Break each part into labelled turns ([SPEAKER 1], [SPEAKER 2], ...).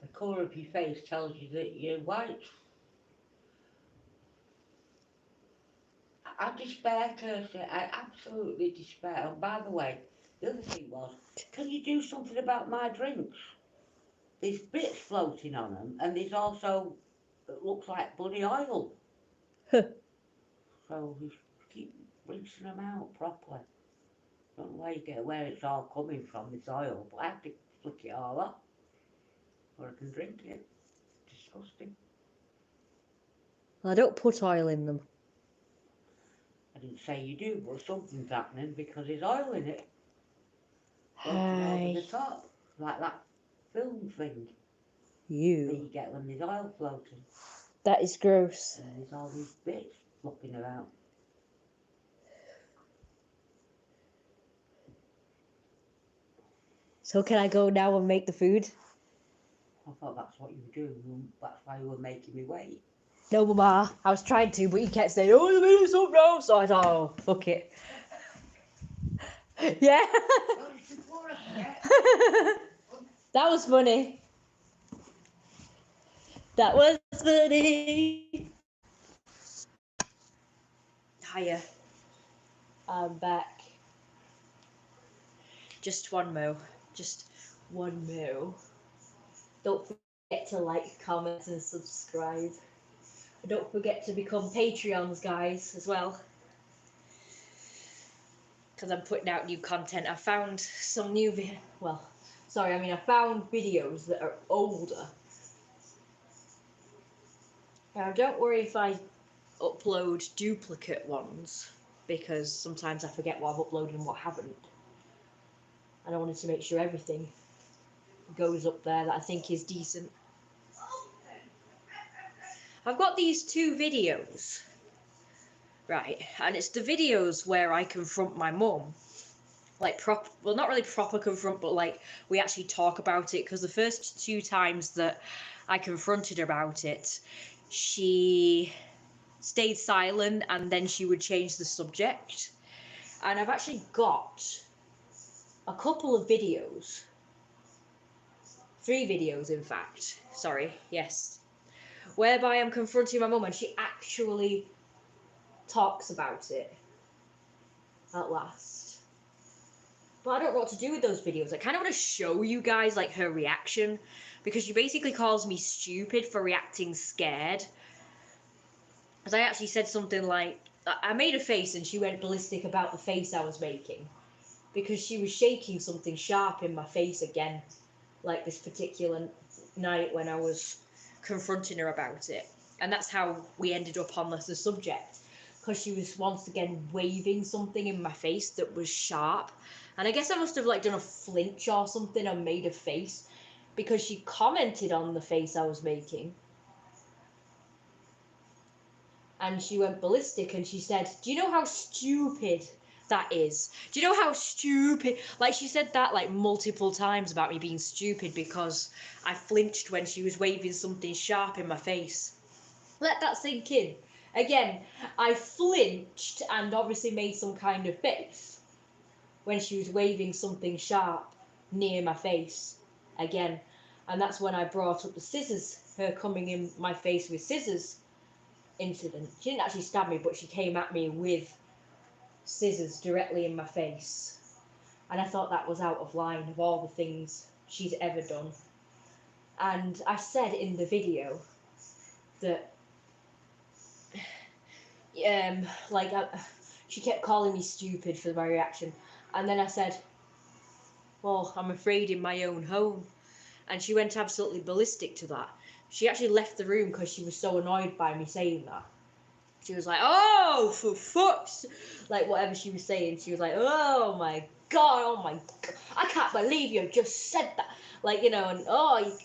[SPEAKER 1] The colour of your face tells you that you're white. I despair, Kirsty. I absolutely despair. And by the way, the other thing was, can you do something about my drinks? There's bits floating on them, and there's also, it looks like bloody oil. So we keep rinsing them out properly. Don't know where it's all coming from, this oil, but I have to flick it all off or I can drink it. Disgusting.
[SPEAKER 2] I don't put oil in them.
[SPEAKER 1] I didn't say you do, but something's happening because there's oil in it. Floating over
[SPEAKER 2] Hi.
[SPEAKER 1] the top. Like that film thing that
[SPEAKER 2] You.
[SPEAKER 1] you get when there's oil floating.
[SPEAKER 2] That is gross.
[SPEAKER 1] And there's all these bits flopping about.
[SPEAKER 2] So can I go now and make the food?
[SPEAKER 1] I thought that's what you were doing. That's why you were making me wait.
[SPEAKER 2] No, Mama. I was trying to, but you kept saying, "Oh, you're making something now." So I thought, "Oh, fuck it." Yeah.
[SPEAKER 1] Well, it's before I forget.
[SPEAKER 2] That was funny. That was funny. Hiya. I'm back. Just one more. Just one more. Don't forget to like, comment, and subscribe. And don't forget to become Patreons, guys, as well. Because I'm putting out new content. I found some new I found videos that are older. Now, don't worry if I upload duplicate ones, because sometimes I forget what I've uploaded and what I haven't. And I wanted to make sure everything goes up there that I think is decent. I've got these two videos, right, and it's the videos where I confront my mum. Like, not really proper confront, but like, we actually talk about it, because the first two times that I confronted her about it, she stayed silent and then she would change the subject. And I've actually got a couple of videos, 3 videos in fact, sorry, yes, whereby I'm confronting my mum and she actually talks about it at last. But I don't know what to do with those videos. I kind of want to show you guys like her reaction, because she basically calls me stupid for reacting scared. Because I actually said something like, I made a face and she went ballistic about the face I was making, because she was shaking something sharp in my face again, like this particular night when I was confronting her about it. And that's how we ended up on the subject, because she was once again waving something in my face that was sharp. And I guess I must have like done a flinch or something and made a face, because she commented on the face I was making. And she went ballistic and she said, "Do you know how stupid that is? Do you know how stupid?" Like, she said that like multiple times about me being stupid because I flinched when she was waving something sharp in my face. Let that sink in. Again, I flinched and obviously made some kind of face when she was waving something sharp near my face again. And that's when I brought up the scissors, her coming in my face with scissors incident. She didn't actually stab me, but she came at me with scissors directly in my face. And I thought that was out of line of all the things she's ever done. And I said in the video that like she kept calling me stupid for my reaction, and then I said, "Well, I'm afraid in my own home," and she went absolutely ballistic to that. She actually left the room because she was so annoyed by me saying that. She was like, "Oh, for fuck's," like whatever she was saying. She was like, "Oh my god, oh my god, I can't believe you just said that," like, you know, and "Oh,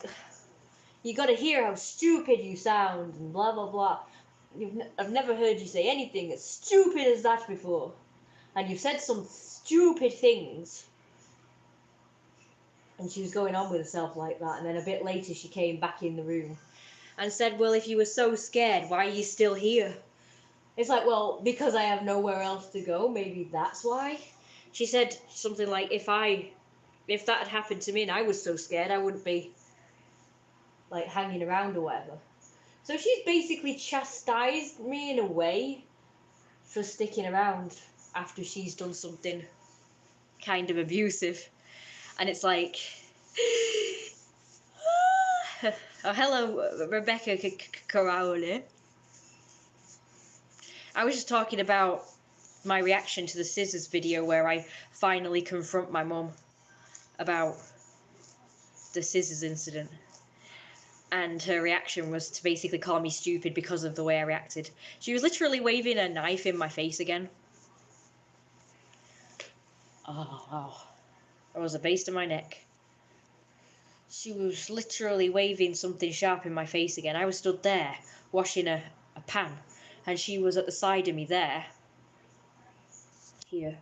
[SPEAKER 2] you got to hear how stupid you sound," and blah blah blah. I've never heard you say anything as stupid as that before, and you've said some stupid things. And she was going on with herself like that, and then a bit later she came back in the room and said, "Well, if you were so scared, why are you still here?" It's like, well, because I have nowhere else to go, maybe that's why. She said something like, if that had happened to me and I was so scared, I wouldn't be like hanging around or whatever. So she's basically chastised me in a way for sticking around after she's done something kind of abusive. And it's like, oh, hello, Rebecca Crowley. I was just talking about my reaction to the scissors video where I finally confront my mum about the scissors incident. And her reaction was to basically call me stupid because of the way I reacted. She was literally waving a knife in my face again. Oh, I was a base to my neck. She was literally waving something sharp in my face again. I was stood there washing a pan, and she was at the side of me there. Here.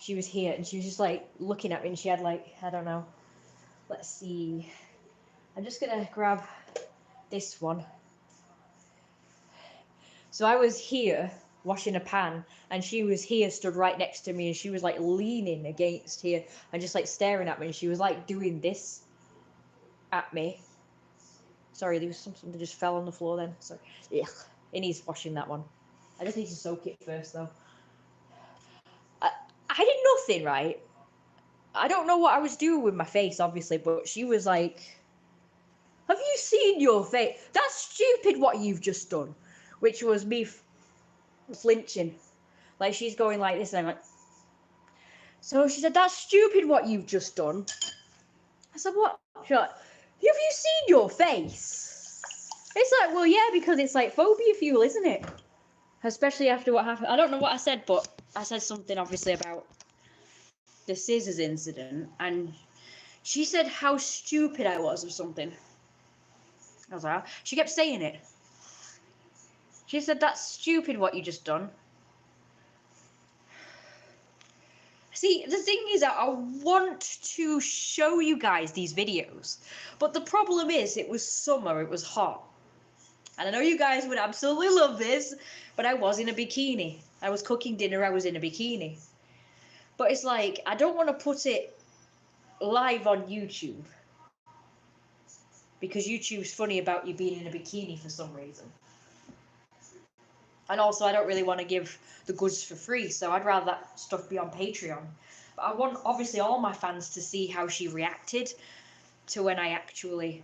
[SPEAKER 2] She was here, and she was just like looking at me, and she had like, I don't know. Let's see. I'm just gonna grab this one. So I was here washing a pan, and she was here stood right next to me, and she was like leaning against here and just like staring at me, and she was like doing this at me. Sorry, there was something that just fell on the floor then. Sorry. Ugh. It needs washing, that one. I just need to soak it first though. I did nothing, right? I don't know what I was doing with my face, obviously, but she was like, have you seen your face? That's stupid what you've just done. Which was me flinching. Like, she's going like this, and I'm like, so she said, that's stupid what you've just done. I said, what? She's like, have you seen your face? It's like, well, yeah, because it's like phobia fuel, isn't it? Especially after what happened. I don't know what I said, but I said something obviously about the scissors incident, and she said how stupid I was or something. I was like, she kept saying it. She said, that's stupid what you just done. See, the thing is that I want to show you guys these videos, but the problem is it was summer, it was hot. And I know you guys would absolutely love this, but I was in a bikini. I was cooking dinner, I was in a bikini. But it's like, I don't want to put it live on YouTube, because YouTube's funny about you being in a bikini for some reason. And also, I don't really want to give the goods for free, so I'd rather that stuff be on Patreon. But I want, obviously, all my fans to see how she reacted to when I actually,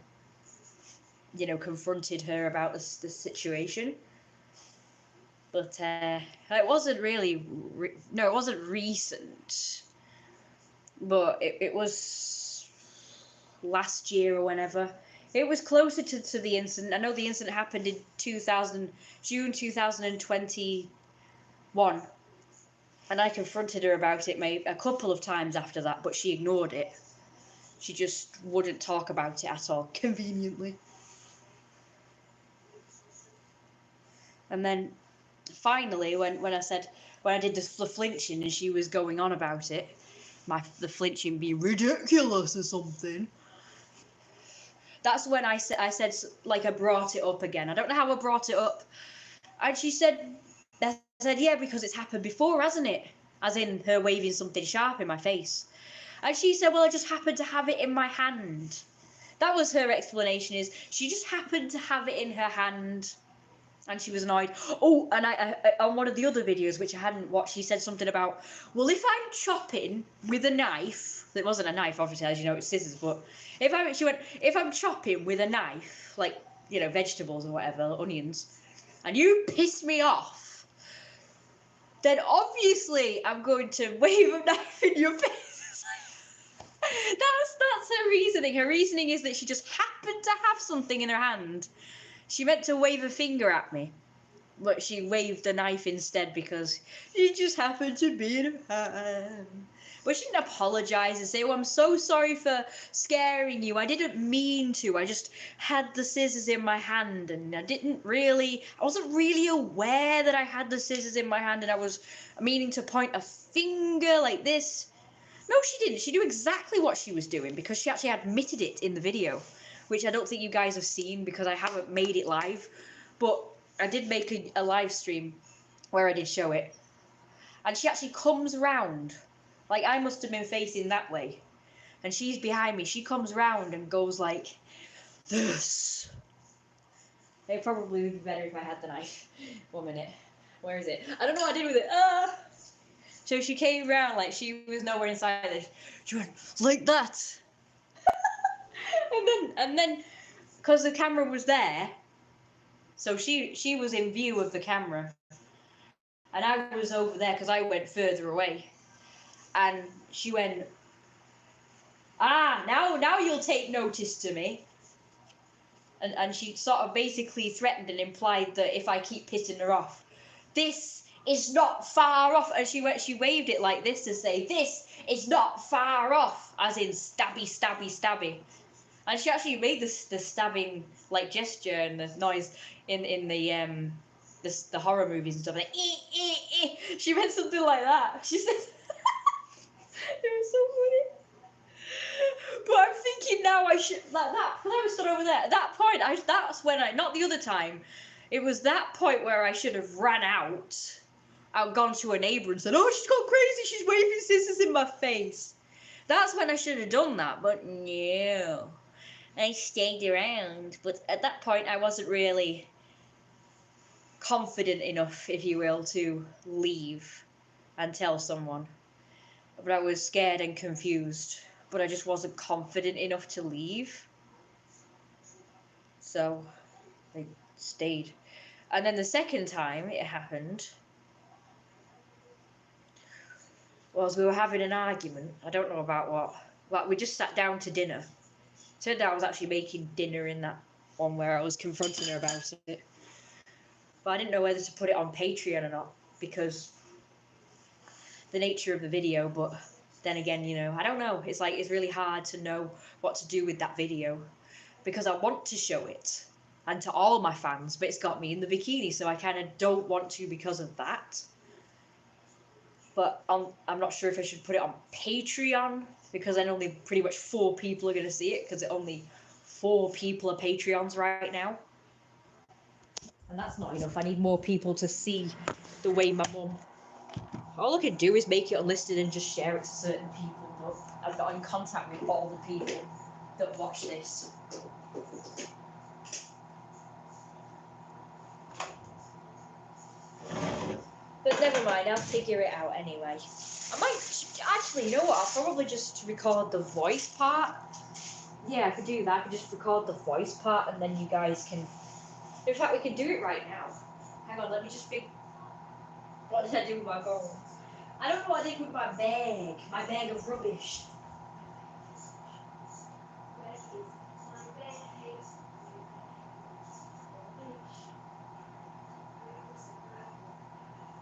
[SPEAKER 2] you know, confronted her about this situation. But it wasn't really, no, it wasn't recent. But it was last year or whenever. It was closer to the incident. I know the incident happened in June 2021. And I confronted her about it maybe a couple of times after that, but she ignored it. She just wouldn't talk about it at all, conveniently. And then finally, when I did the flinching and she was going on about it, the flinching being ridiculous or something. That's when I said, like, I brought it up again. I don't know how I brought it up. And she said, I said, yeah, because it's happened before, hasn't it? As in her waving something sharp in my face. And she said, well, I just happened to have it in my hand. That was her explanation, is she just happened to have it in her hand. And she was annoyed. Oh, and I on one of the other videos, which I hadn't watched, she said something about, well, if I'm chopping with a knife, it wasn't a knife, obviously, as you know, it's scissors, but she went, if I'm chopping with a knife, like, you know, vegetables or whatever, onions, and you piss me off, then obviously I'm going to wave a knife in your face. That's her reasoning. Her reasoning is that she just happened to have something in her hand. She meant to wave a finger at me, but she waved the knife instead because it just happened to be in her hand. But she didn't apologise and say, oh, I'm so sorry for scaring you. I didn't mean to. I just had the scissors in my hand, and I wasn't really aware that I had the scissors in my hand, and I was meaning to point a finger like this. No, she didn't. She knew exactly what she was doing because she actually admitted it in the video, which I don't think you guys have seen because I haven't made it live. But I did make a live stream where I did show it. And she actually comes round. Like, I must have been facing that way. And she's behind me. She comes round and goes like, this. It probably would be better if I had the knife. 1 minute. Where is it? I don't know what I did with it. So she came round like she was nowhere inside it. She went like that. and then, because the camera was there, so she was in view of the camera, and I was over there because I went further away, and she went, now you'll take notice to me. And she sort of basically threatened and implied that if I keep pissing her off, this is not far off. And she waved it like this to say, this is not far off, as in stabby, stabby, stabby. And she actually made the stabbing like gesture and the noise in the horror movies and stuff. Like, she meant something like that. She said, it was so funny. But I'm thinking now I should, like that, when I was stood over there, at that point, that's when not the other time, it was that point where I should have ran out, gone to a neighbour and said, oh, she's gone crazy, she's waving scissors in my face. That's when I should have done that, but no. I stayed around, but at that point I wasn't really confident enough, if you will, to leave and tell someone. But I was scared and confused. But I just wasn't confident enough to leave. So I stayed. And then the second time it happened was we were having an argument. I don't know about what. Like, we just sat down to dinner. Turned out I was actually making dinner in that one where I was confronting her about it. But I didn't know whether to put it on Patreon or not because the nature of the video, but then again, you know, I don't know. It's like, it's really hard to know what to do with that video because I want to show it and to all my fans, but it's got me in the bikini, so I kind of don't want to because of that. But I'm not sure if I should put it on Patreon because then only pretty much 4 people are going to see it because only 4 people are Patreons right now. And that's not enough. I need more people to see the way my mum. All I can do is make it unlisted and just share it to certain people, but I'm not in contact with all the people that watch this. But never mind, I'll figure it out anyway. I might, actually, you know what, I'll probably just record the voice part. Yeah, I could do that, I could just record the voice part and then you guys can... In fact, we can do it right now. Hang on, let me just think. What did I do with my phone? I don't know what I did with my bag of rubbish. Where is my bag?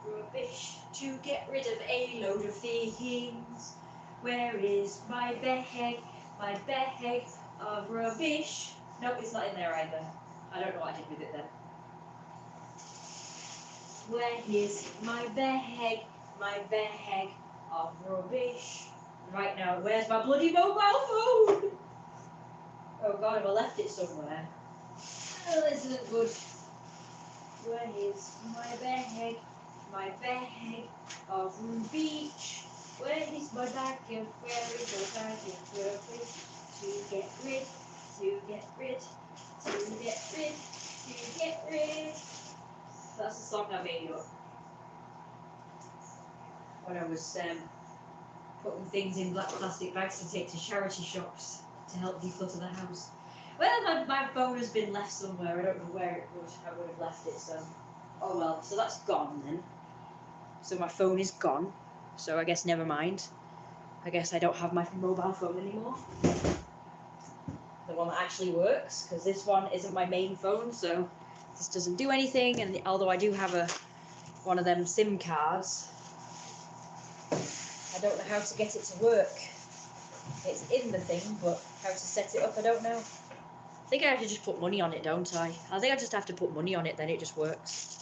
[SPEAKER 2] Rubbish to get rid of a load of things. Where is my bag? My bag of rubbish. Nope, it's not in there either. I don't know what I did with it then. Where is my bag? My bag of rubbish. Right now, where's my bloody mobile phone? Oh god, have I left it somewhere? Oh, this isn't good. Where is my bag? My bag of beach. Where is my bag of where is my bag of rubbish? To get rid, to get rid, to get rid, to get rid. That's the song I made up when I was putting things in black plastic bags to take to charity shops to help declutter the house. Well, my phone has been left somewhere. I don't know where it was. I would have left it, so... Oh well, so that's gone then. So my phone is gone. So I guess never mind. I guess I don't have my mobile phone anymore. The one that actually works, because this one isn't my main phone, so this doesn't do anything. And although I do have one of them SIM cards, I don't know how to get it to work. It's in the thing, but how to set it up, I don't know. I think I have to just put money on it, don't I? I think I just have to put money on it, then it just works.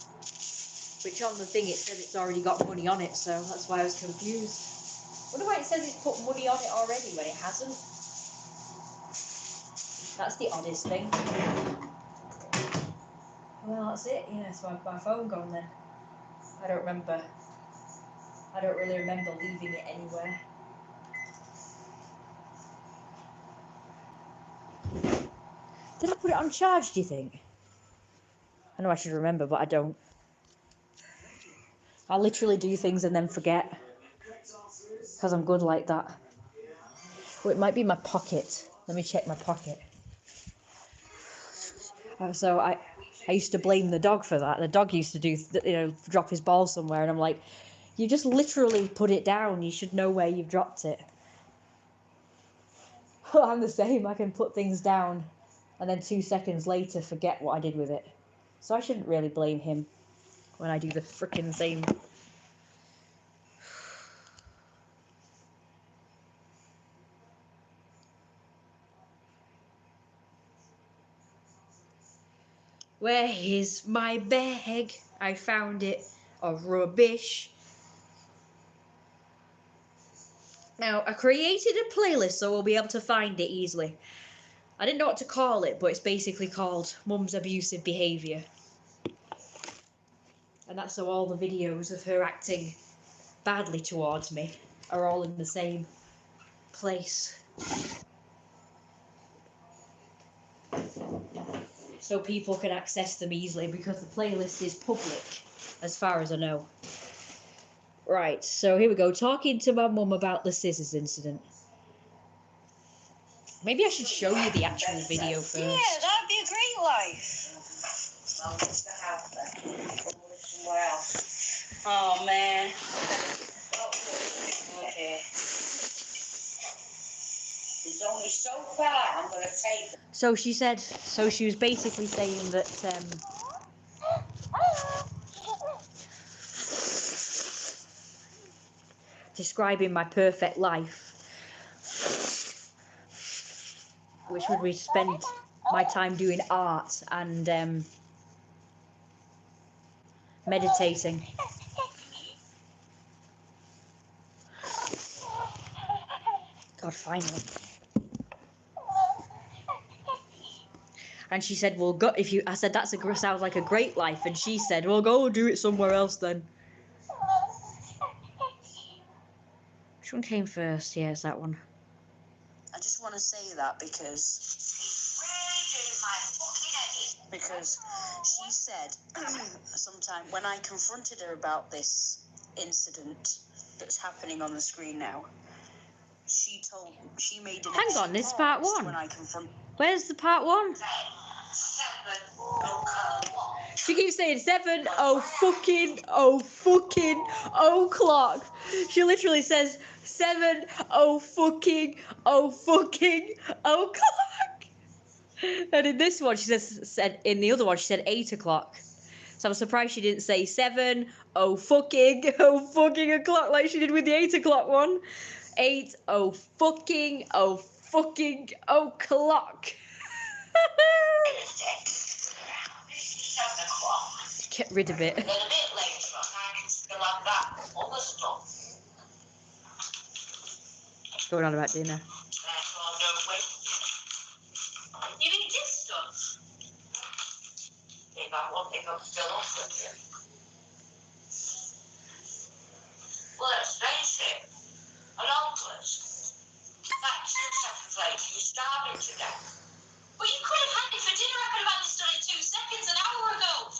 [SPEAKER 2] Which on the thing it says it's already got money on it, so that's why I was confused. I wonder why it says it's put money on it already when it hasn't. That's the oddest thing. Well, that's it. Yeah, it's my phone gone then. I don't really remember leaving it anywhere. Did I put it on charge, do you think? I know I should remember, but I don't. I literally do things and then forget. Because I'm good like that. Oh, it might be my pocket. Let me check my pocket. So I used to blame the dog for that. The dog used to do, drop his ball somewhere, and I'm like, you just literally put it down. You should know where you've dropped it. I'm the same. I can put things down and then 2 seconds later forget what I did with it. So I shouldn't really blame him when I do the frickin' same. Where is my bag? I found it of rubbish. Now, I created a playlist so we'll be able to find it easily. I didn't know what to call it, but it's basically called Mum's Abusive Behaviour. And that's so all the videos of her acting badly towards me are all in the same place. So people can access them easily because the playlist is public, as far as I know. Right, so here we go. Talking to my mum about the scissors incident. Maybe I should show you the actual video first.
[SPEAKER 3] Yeah, that'd be a great life. Oh, man. Okay. It's only so far I'm going to take it.
[SPEAKER 2] So she was basically saying that describing my perfect life, which would be spend my time doing art and meditating. God, finally. And she said, "Well, go if you." I said, "That sounds like a great life," and she said, "Well, go do it somewhere else then." Which one came first? Yeah, it's that one.
[SPEAKER 3] I just want to say that because she said sometime when I confronted her about this incident that's happening on the screen now, she made it.
[SPEAKER 2] Hang on, this part one.
[SPEAKER 3] When I confront.
[SPEAKER 2] Where's the part one? She keeps saying 7 o'clock. She literally says 7 o'clock. And in this one, said in the other one, she said 8 o'clock. So I'm surprised she didn't say 7 o'clock like she did with the 8 o'clock one. 8 o'clock. Get rid of it.
[SPEAKER 3] Then a bit later on, I can still have that other stuff.
[SPEAKER 2] Going on about dinner.
[SPEAKER 3] You need this stuff? If I'm still off with you. Well, let's face it, an hopeless. Like 2 seconds later, you're starving to death. But you could have had it for dinner. I could have had this done in 2 seconds an hour ago.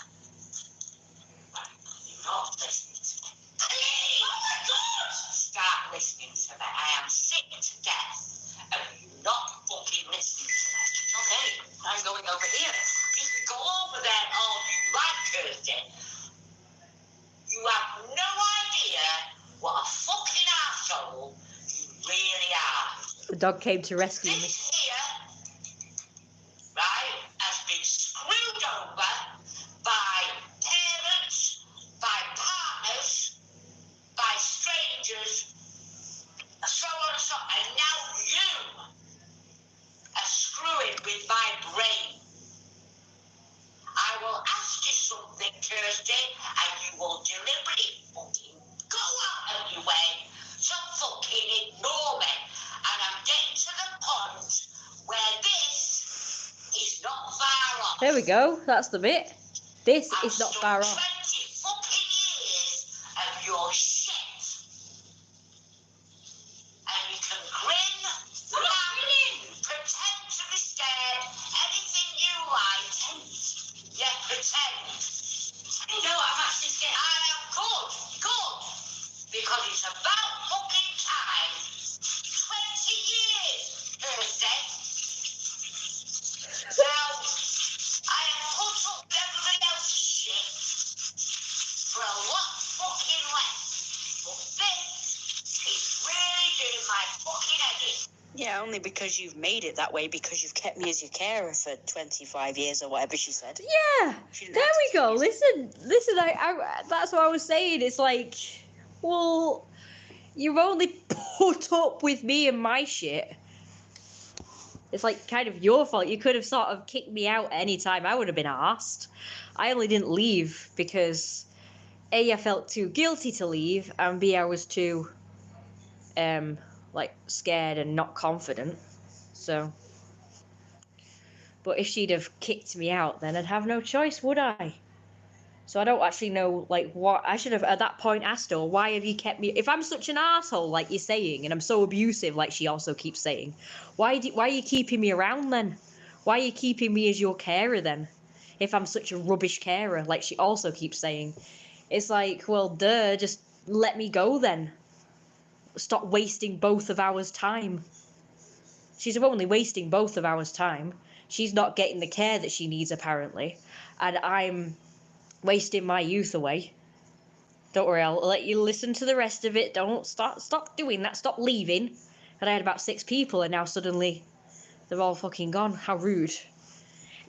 [SPEAKER 3] You're not listening to me. Please! Oh my God! Start listening to me. I am sick to death of you not fucking listening to me. Okay, I'm going over here. You can go over there all you like, Kirsty. You have no idea what a fucking arsehole you really are.
[SPEAKER 2] The dog came to rescue me.
[SPEAKER 3] This here, right, has been screwed over by parents, by partners, by strangers, so on and so on. And now you are screwing with my brain. I will ask you something, Kirsty, and you will deliberately fucking go out of your way to fucking ignore me. And I'm getting to the point where this is not far off.
[SPEAKER 2] There we go. That's the bit. This is not far off.
[SPEAKER 3] 20 fucking years of your shit. And you can grin, laugh, pretend to be scared, anything you
[SPEAKER 4] only because you've made it that way because you've kept me as your carer for 25 years or whatever she said.
[SPEAKER 2] Yeah,
[SPEAKER 4] She didn't
[SPEAKER 2] there
[SPEAKER 4] have
[SPEAKER 2] we
[SPEAKER 4] to
[SPEAKER 2] go.
[SPEAKER 4] use-
[SPEAKER 2] Listen. That's what I was saying. It's like, well, you've only put up with me and my shit. It's like kind of your fault. You could have sort of kicked me out any time. I would have been asked. I only didn't leave because A, I felt too guilty to leave, and B, I was too like scared and not confident. So, but if she'd have kicked me out, then I'd have no choice, would I? So I don't actually know, like, what I should have at that point asked her. Why have you kept me? If I'm such an asshole, like you're saying, and I'm so abusive, like she also keeps saying, why are you keeping me around then? Why are you keeping me as your carer then? If I'm such a rubbish carer, like she also keeps saying, it's like, well, duh, just let me go then. Stop wasting both of ours time. She's only wasting both of ours time. She's not getting the care that she needs apparently, and I'm wasting my youth away. Don't worry, I'll let you listen to the rest of it. Don't stop doing that. Stop leaving. And I had about 6 people, and now suddenly they're all fucking gone. How rude.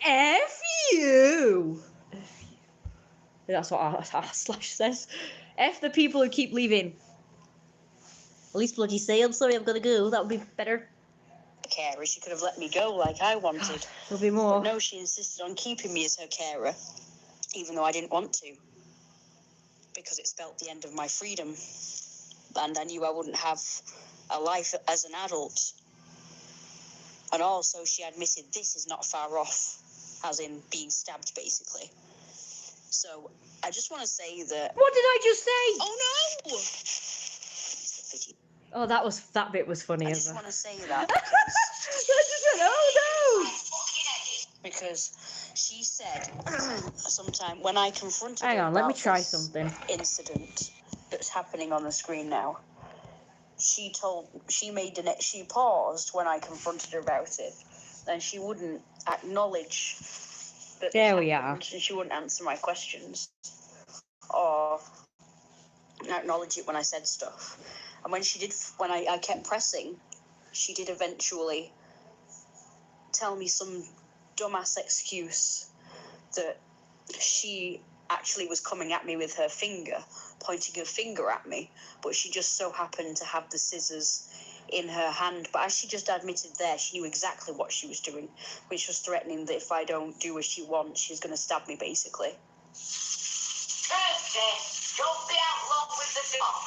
[SPEAKER 2] F you. That's what our slash says. F the people who keep leaving. At least bloody say, I'm sorry, I'm gonna go. That would be better.
[SPEAKER 4] Carer, she could have let me go like I wanted.
[SPEAKER 2] There'll be more.
[SPEAKER 4] But no, she insisted on keeping me as her carer, even though I didn't want to, because it spelt the end of my freedom, and I knew I wouldn't have a life as an adult. And also, she admitted this is not far off, as in being stabbed, basically. So, I just want to say that...
[SPEAKER 2] What did I just say?
[SPEAKER 4] Oh, no!
[SPEAKER 2] Oh, that bit was funny.
[SPEAKER 4] I
[SPEAKER 2] as
[SPEAKER 4] just
[SPEAKER 2] well.
[SPEAKER 4] want to say that
[SPEAKER 2] I just went, oh
[SPEAKER 4] because she said sometime when I confronted
[SPEAKER 2] no! Hang
[SPEAKER 4] her
[SPEAKER 2] on, let me
[SPEAKER 4] about
[SPEAKER 2] try
[SPEAKER 4] this
[SPEAKER 2] something.
[SPEAKER 4] incident that's happening on the screen now, she paused when I confronted her about it, and she wouldn't acknowledge that
[SPEAKER 2] There
[SPEAKER 4] this
[SPEAKER 2] we
[SPEAKER 4] happened,
[SPEAKER 2] are.
[SPEAKER 4] and she wouldn't answer my questions or acknowledge it when I said stuff. And when she did, when I kept pressing, she did eventually tell me some dumbass excuse that she actually was coming at me with her finger, pointing her finger at me, but she just so happened to have the scissors in her hand. But as she just admitted there, she knew exactly what she was doing, which was threatening that if I don't do as she wants, she's going to stab me, basically.
[SPEAKER 3] Thursday, don't be out long with the dog.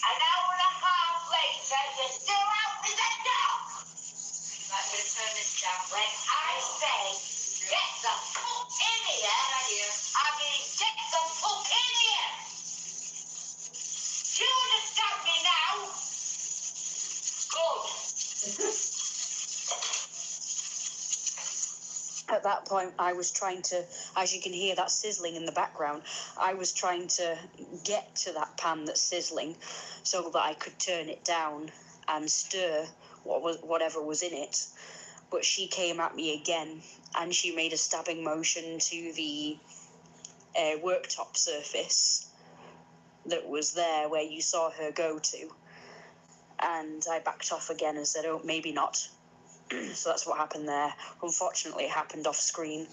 [SPEAKER 3] An hour and a half later, you're still out with the dog. Right, we'll turn this down. When I say, get the fuck in here, I mean, get the fuck in here. Do you understand me now? Good.
[SPEAKER 4] At that point, I was trying to, as you can hear that sizzling in the background, I was trying to get to that pan that's sizzling so that I could turn it down and stir whatever was in it. But she came at me again, and she made a stabbing motion to the worktop surface that was there where you saw her go to. And I backed off again and said, oh, maybe not. So that's what happened there. Unfortunately, it happened off screen.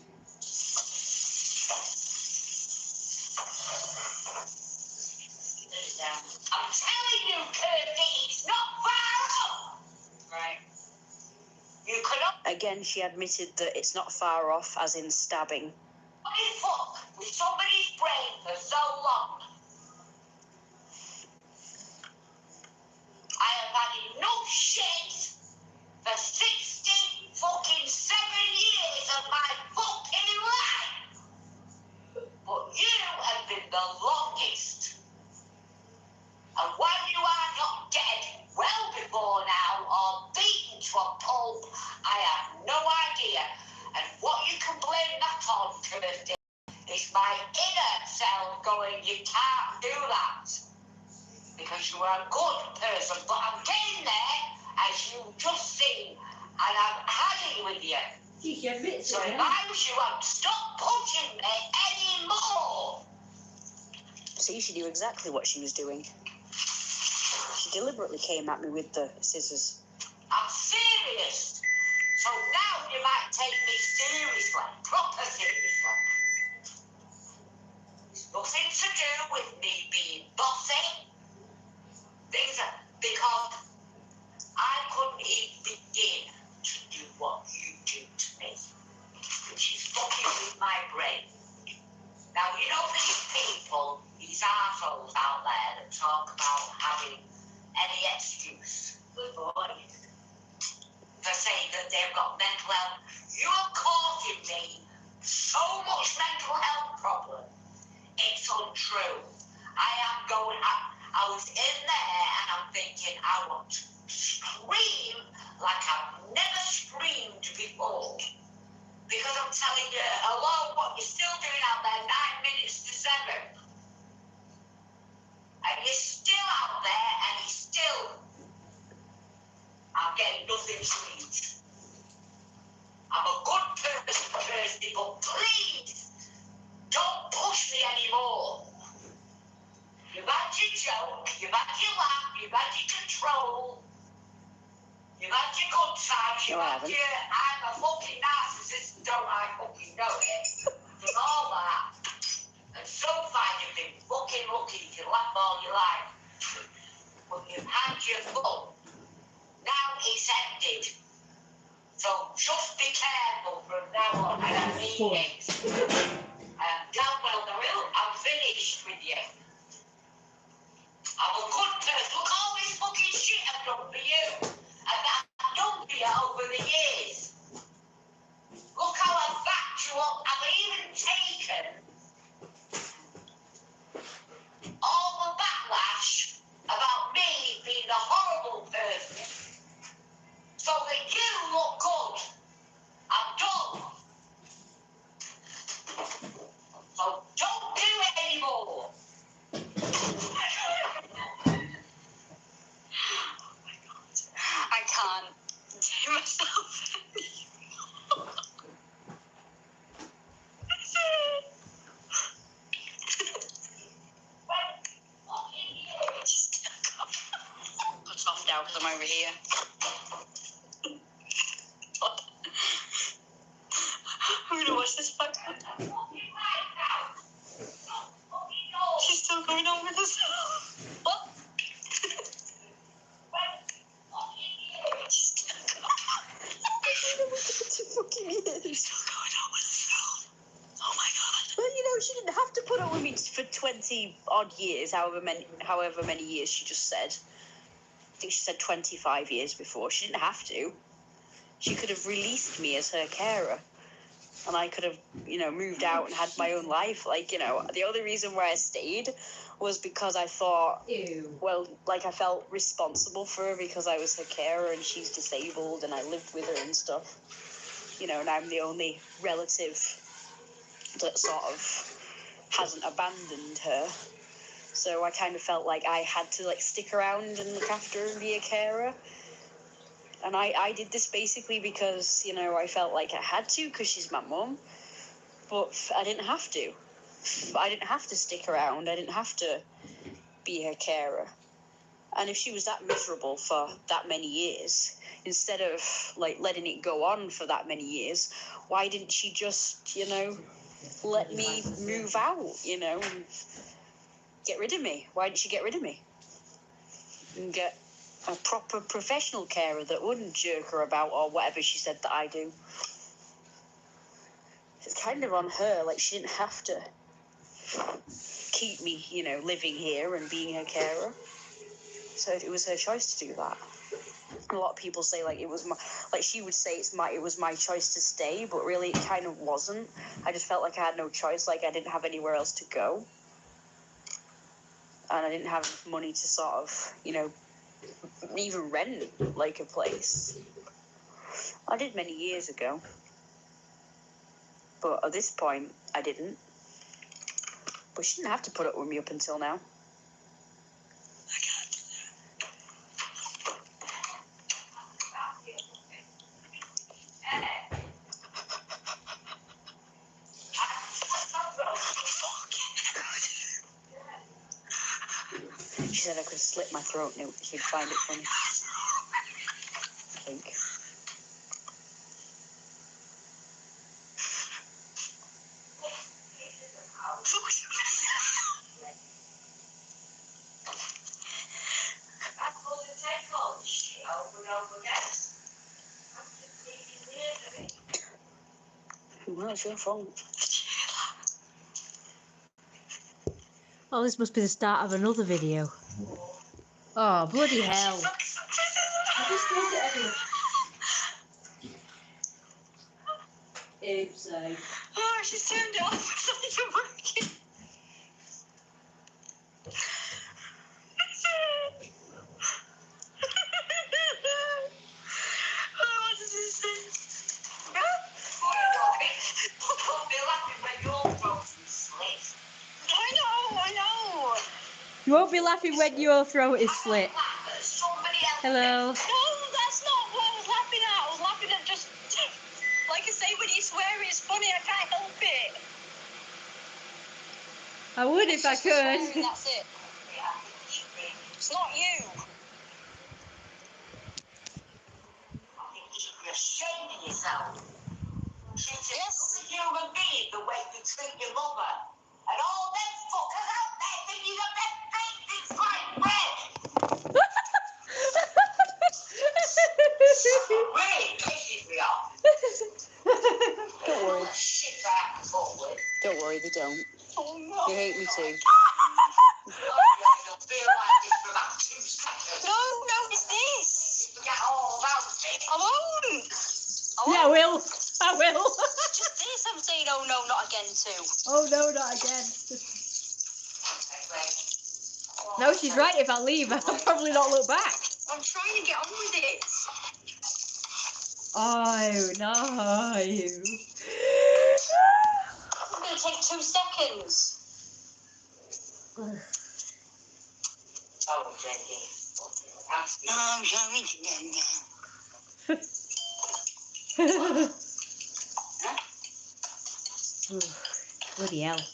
[SPEAKER 3] I'm telling you, Kirsty, it's not far off. Right. You cannot
[SPEAKER 4] Again, she admitted that it's not far off, as in stabbing.
[SPEAKER 3] be fucked with somebody's brain for so long. I have had enough shit for 60 fucking 7 years of my fucking life. But you have been the longest. And while you are not dead well before now or beaten to a pulp, I have no idea. And what you can blame that on, Kirsty, is my inner self going, you can't do that. Because you are a good person, but I'm getting there, as you just seen, and I'm had it with you. So if I was you, I'd stop pushing me anymore.
[SPEAKER 4] See, she knew exactly what she was doing. She deliberately came at me with the scissors.
[SPEAKER 3] I'm serious. So now you might take me seriously, proper seriously. It's nothing to do with me being bossy. Things are, because I couldn't even begin to do what you do to me, which is fucking with my brain. Now, you know these people, these arseholes out there that talk about having any excuse, good boy, for saying that they've got mental health. You're causing me so much mental health problem. It's untrue. I was in there and I'm thinking I want to scream like I've never screamed before. Because I'm telling you, hello, what you're still doing out there, 9 minutes to 7. And you're still out there and you're still, I'm getting nothing to eat. I'm a good person, but please don't push me anymore. You've had your joke, you've had your laugh, you've had your control, you've had your good times, you've had your, I'm a fucking narcissist, don't I fucking know it, and all that. And so far you've been fucking lucky, you can laugh all your life. But you've had your fun. Now it's ended. So just be careful from now on, and I mean it. Damn well, I'm finished with you. I'm a good person. Look all this fucking shit I've done for you. And that I've done for you over the years. Look how I've backed you up. I've even taken all the backlash about me being a horrible person so that you look good. I'm done. So don't do it anymore.
[SPEAKER 4] I can't do myself anymore. Cut off now because I'm over here. I'm gonna watch this back. She's still going on with us. What? She's still going on with herself. Oh my god. Well, you know, she didn't have to put up with me for 20 odd years, however many years she just said. I think she said 25 years before. She didn't have to. She could have released me as her carer. And I could have, you know, moved out and had my own life. Like, you know, the only reason why I stayed was because I thought, well, like I felt responsible for her because I was her carer and she's disabled and I lived with her and stuff. You know, and I'm the only relative that sort of hasn't abandoned her. So I kind of felt like I had to, like, stick around and look after her and be a carer. And I did this basically because, you know, I felt like I had to because she's my mum. But I didn't have to. I didn't have to stick around. I didn't have to be her carer. And if she was that miserable for that many years, instead of, like, letting it go on for that many years, why didn't she just, you know, let me move out, you know, and get rid of me? Why didn't she get rid of me? And get a proper professional carer that wouldn't jerk her about or whatever she said that I do. It's kind of on her, like she didn't have to keep me, you know, living here and being her carer. So it was her choice to do that. A lot of people say like it was my, like she would say it was my choice to stay, but really it kind of wasn't. I just felt like I had no choice, like I didn't have anywhere else to go. And I didn't have money to sort of, you know, even rent like a place. I did many years ago. But at this point, I didn't. But she didn't have to put up with me up until now. I can't do that. She said I could slit my throat and she'd find it funny. Well, it's your fault.
[SPEAKER 2] Oh, this must be the start of another video. Oh, bloody hell. I just did it anyway. Oops,
[SPEAKER 4] Oh, she's turned it off. It's not even working. Oh, what does this say?
[SPEAKER 3] Don't be laughing when you're frozen slit.
[SPEAKER 4] I know.
[SPEAKER 2] You won't be laughing when your throat is slit.
[SPEAKER 3] Laugh at somebody else.
[SPEAKER 2] Hello.
[SPEAKER 4] No, that's not what I was laughing at. I was laughing at just, like I say, when you swear it's funny, I can't help it.
[SPEAKER 2] I would if I
[SPEAKER 4] It's just the swearing,
[SPEAKER 2] could.
[SPEAKER 4] that's it. It's not you.
[SPEAKER 3] I think you should be ashamed of yourself. She's just a human being the way you treat your mother. And all them fuckers out there thinking that their face is like red. Really pisses me off.
[SPEAKER 4] Don't worry.
[SPEAKER 3] Shit I have to put with.
[SPEAKER 4] Don't worry, they don't.
[SPEAKER 3] Oh no.
[SPEAKER 4] They hate me too.
[SPEAKER 3] You'll feel like this for about 2 seconds.
[SPEAKER 4] No, it's this.
[SPEAKER 3] Forget all about it.
[SPEAKER 4] I won't.
[SPEAKER 2] Yeah, I will. I will.
[SPEAKER 4] Just this, I'm saying, oh no, not again too.
[SPEAKER 2] Oh no, not again.
[SPEAKER 3] Anyway.
[SPEAKER 2] No, she's right. If I leave, I'll probably not look back.
[SPEAKER 4] I'm trying to get on with it.
[SPEAKER 2] Oh no.
[SPEAKER 4] It's going to take 2 seconds.
[SPEAKER 3] Oh, Jenny.
[SPEAKER 4] I'm going to get
[SPEAKER 2] Bloody hell.
[SPEAKER 3] So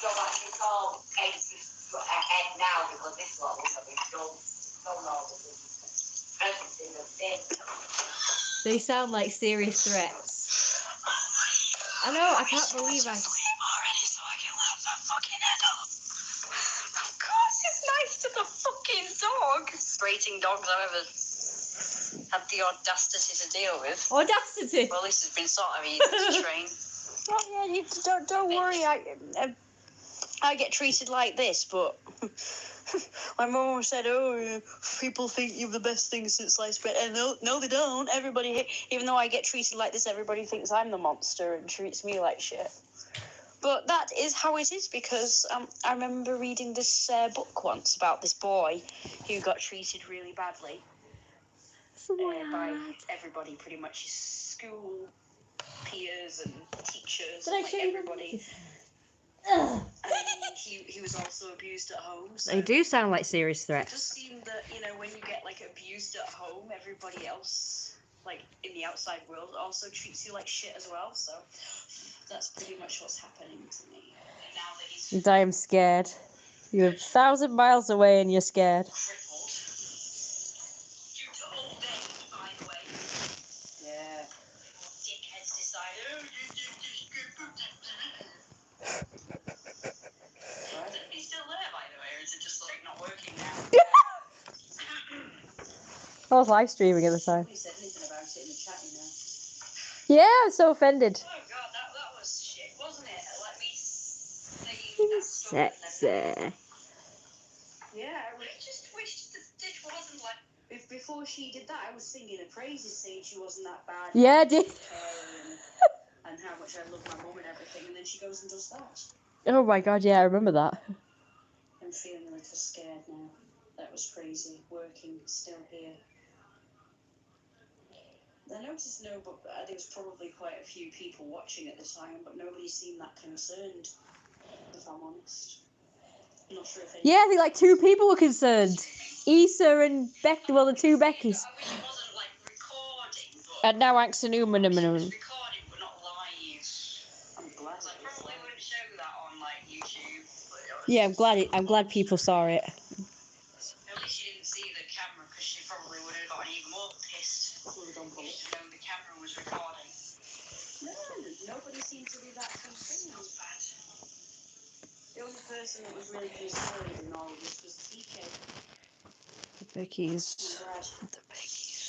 [SPEAKER 3] I can call Casey ahead now because this one will be done all the presents in the bin.
[SPEAKER 2] They sound like serious threats. I know. I can't believe I.
[SPEAKER 4] already so I can laugh that fucking head off. Of course, it's nice to the fucking dog. Rating dogs I've ever had the audacity to deal with.
[SPEAKER 2] Audacity.
[SPEAKER 4] Well, this has been sort of easy to train. Oh yeah, don't worry. I get treated like this, but my mum always said, "Oh, yeah, people think you're the best thing since sliced bread." And no, they don't. Everybody, even though I get treated like this, everybody thinks I'm the monster and treats me like shit. But that is how it is because I remember reading this book once about this boy who got treated really badly by everybody, pretty much his school peers and teachers,
[SPEAKER 2] Did I
[SPEAKER 4] like
[SPEAKER 2] show you
[SPEAKER 4] everybody. And he was also abused at home. So
[SPEAKER 2] They do sound like serious
[SPEAKER 4] it
[SPEAKER 2] threats.
[SPEAKER 4] does seem that, when you get like abused at home, everybody else, like in the outside world, also treats you like shit as well. So that's pretty much what's happening to me. And now that he's
[SPEAKER 2] I am scared. You're 1,000 miles away and you're scared.
[SPEAKER 4] crippled due to old age, by the way. Yeah. Dickheads decide, oh, you Is he still there, by the way, or is it just like not working now?
[SPEAKER 2] I was live streaming at the time.
[SPEAKER 4] Nobody said anything about it in the chat,
[SPEAKER 2] Yeah, I'm so offended.
[SPEAKER 4] Oh god, that was shit, wasn't it? Let me say that stuff and then
[SPEAKER 2] Sexy.
[SPEAKER 4] yeah, I just wished that it wasn't like before she did that. I was singing her praises, saying she wasn't that bad.
[SPEAKER 2] Yeah, I did.
[SPEAKER 4] And how much I love my mum and everything, and then she goes and does that.
[SPEAKER 2] Oh my god, yeah, I remember that.
[SPEAKER 4] I'm feeling a little scared now. That was crazy. Working still here. I noticed there was probably quite a few people watching at the time, but nobody seemed that concerned, if I'm honest. I'm not sure if any...
[SPEAKER 2] Yeah, I think like 2 people were concerned. Issa and Becky, well, the 2 Beckys.
[SPEAKER 4] I wish it wasn't like recording, but...
[SPEAKER 2] And now Axel
[SPEAKER 4] It was
[SPEAKER 2] Newman.
[SPEAKER 4] recording, but not live. I'm glad. I probably wouldn't show that on like YouTube. But it was
[SPEAKER 2] Yeah, I'm glad people saw it.
[SPEAKER 4] At least she didn't see the camera, because she probably would have gotten even more pissed. If she'd known the camera was recording. No, nobody seemed to be that concerned. Not bad. The only person that was really concerned in all of this was TK.
[SPEAKER 2] The Beckies.
[SPEAKER 4] And Brad.
[SPEAKER 2] The Beckies.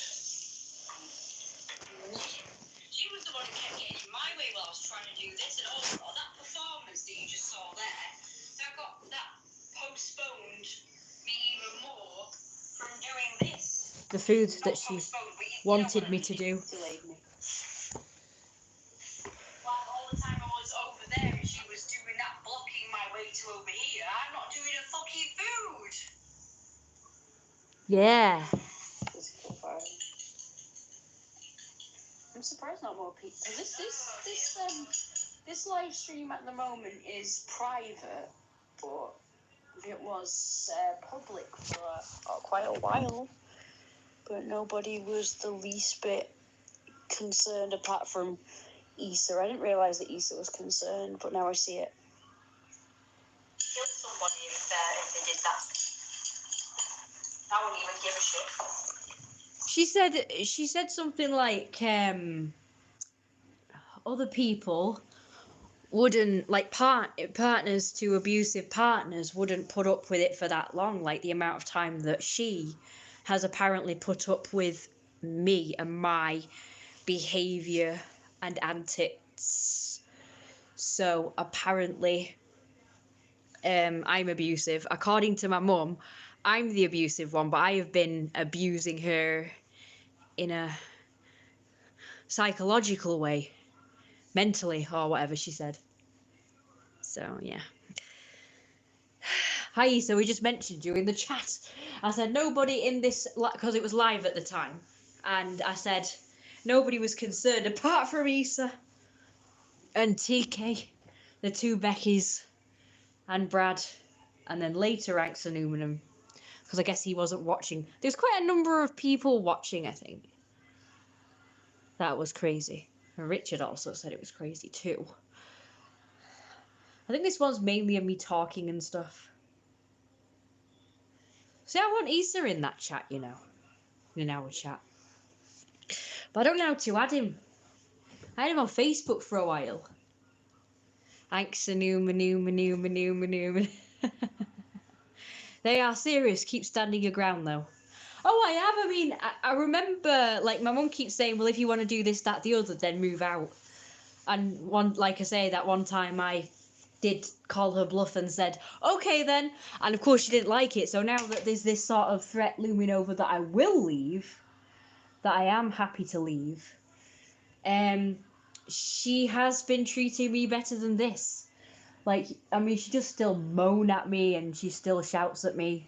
[SPEAKER 2] do this, and also that performance that you just saw there, that postponed me even more from doing this. The foods that she wanted me to do. While all the time I was over there and she was doing that, blocking my way to over here, I'm not doing a fucking food. Yeah.
[SPEAKER 4] I'm surprised not more people. This live stream at the moment is private, but it was public for quite a while. But nobody was the least bit concerned apart from Issa. I didn't realise that Issa was concerned, but now I see it.
[SPEAKER 3] Kill somebody if they did that. I wouldn't even give a shit.
[SPEAKER 2] She said something like other people wouldn't, like, partners to abusive partners wouldn't put up with it for that long, like the amount of time that she has apparently put up with me and my behavior and antics. So apparently I'm abusive. According to my mum, I'm the abusive one, but I have been abusing her in a psychological way, mentally, or whatever she said. So yeah. Hi Issa, we just mentioned you in the chat. I said nobody in this, because it was live at the time, and I said nobody was concerned apart from Issa and TK, the two Beckys, and Brad, and then later Ranks Aluminum, because I guess he wasn't watching. There's quite a number of people watching, I think. That was crazy. And Richard also said it was crazy too. I think this one's mainly of me talking and stuff. See, I want Issa in that chat, you know, in our chat. But I don't know how to add him. I had him on Facebook for a while. Thanks, Manu. They are serious. Keep standing your ground, though. Oh, I have. I mean, I remember, like, my mum keeps saying, well, if you want to do this, that, the other, then move out. And like I say, that one time I did call her bluff and said, okay then. And of course she didn't like it. So now that there's this sort of threat looming over that I will leave, that I am happy to leave, she has been treating me better than this. Like, I mean, she just still moan at me and she still shouts at me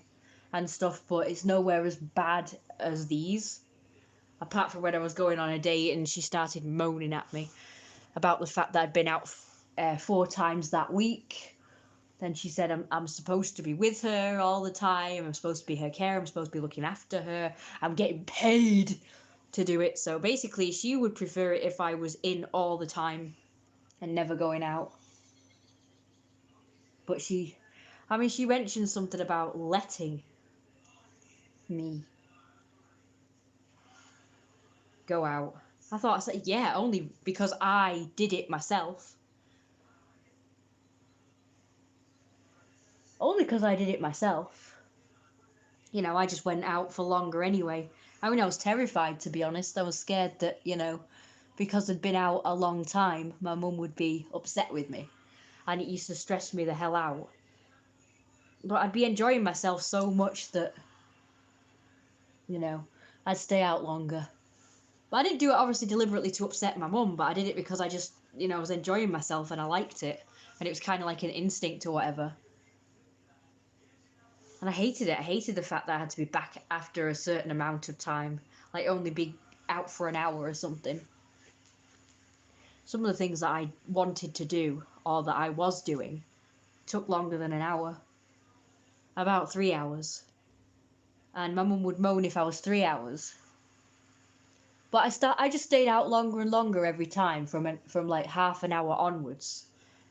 [SPEAKER 2] and stuff, but it's nowhere as bad as these. Apart from when I was going on a date and she started moaning at me about the fact that I'd been out 4 times that week. Then she said I'm supposed to be with her all the time. I'm supposed to be her care. I'm supposed to be looking after her. I'm getting paid to do it. So basically, she would prefer it if I was in all the time and never going out. But she mentioned something about letting me go out. I said, yeah, only because I did it myself. Only because I did it myself. You know, I just went out for longer anyway. I mean, I was terrified, to be honest. I was scared that, you know, because I'd been out a long time, my mum would be upset with me. And it used to stress me the hell out. But I'd be enjoying myself so much that, you know, I'd stay out longer. But I didn't do it obviously deliberately to upset my mum, but I did it because I just, you know, was enjoying myself and I liked it. And it was kind of like an instinct or whatever. And I hated it. I hated the fact that I had to be back after a certain amount of time. Like, only be out for an hour or something. Some of the things that I wanted to do, or that I was doing, took longer than an hour. About 3 hours. And my mum would moan if I was 3 hours. But I just stayed out longer and longer every time from like half an hour onwards.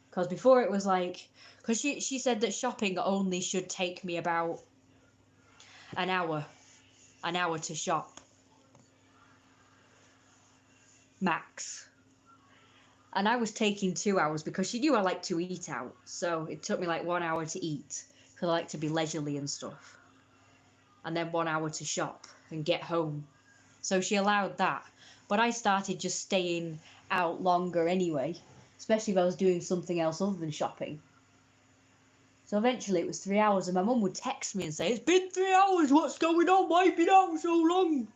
[SPEAKER 2] Because before it was like... Because she said that shopping only should take me about an hour. An hour to shop. Max. And I was taking 2 hours because she knew I like to eat out. So it took me like 1 hour to eat. Because I like to be leisurely and stuff. And then 1 hour to shop and get home. So she allowed that. But I started just staying out longer anyway. especially if I was doing something else other than shopping. So eventually it was 3 hours, and my mum would text me and say, "It's been 3 hours, what's going on? Why have you been out so long?"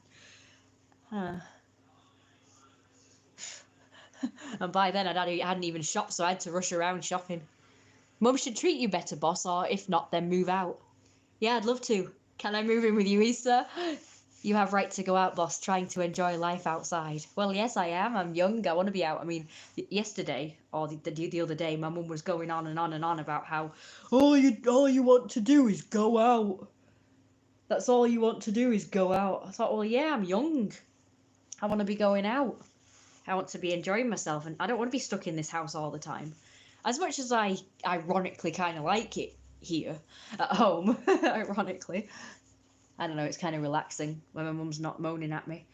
[SPEAKER 2] And by then I hadn't even shopped, so I had to rush around shopping. Mum should treat you better, boss, or if not, then move out. Yeah, I'd love to. Can I move in with you, Easter? You have right to go out, boss, trying to enjoy life outside. Well, yes, I am. I'm young. I want to be out. I mean, yesterday, or the other day, my mum was going on and on and on about how all you want to do is go out. That's all you want to do is go out. I thought, well, yeah, I'm young. I want to be going out. I want to be enjoying myself, and I don't want to be stuck in this house all the time. As much as I ironically kind of like it here at home, ironically. I don't know, it's kind of relaxing when my mum's not moaning at me.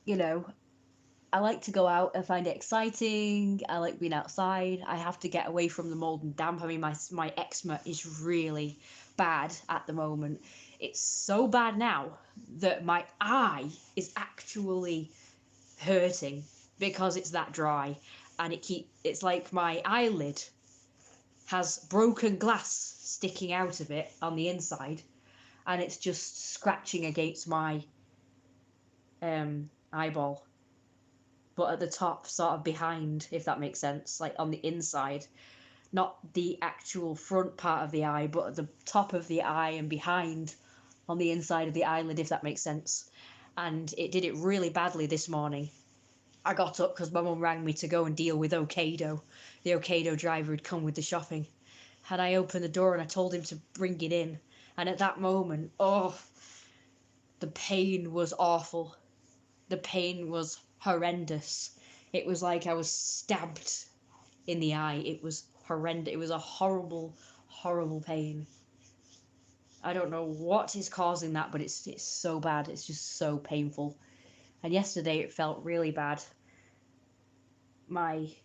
[SPEAKER 2] You know, I like to go out. I find it exciting. I like being outside. I have to get away from the mold and damp. I mean, my eczema is really bad at the moment. It's so bad now that my eye is actually hurting because it's that dry, and it's like my eyelid has broken glass sticking out of it on the inside, and it's just scratching against my eyeball, but at the top, sort of behind, if that makes sense, like on the inside, not the actual front part of the eye, but at the top of the eye and behind on the inside of the eyelid, if that makes sense. And it did it really badly this morning. I got up because my mum rang me to go and deal with Ocado. The Ocado driver had come with the shopping. And I opened the door and I told him to bring it in. And at that moment, the pain was awful. The pain was horrendous. It was like I was stabbed in the eye. It was horrendous. It was a horrible, horrible pain. I don't know what is causing that, but it's so bad. It's just so painful. And yesterday it felt really bad. I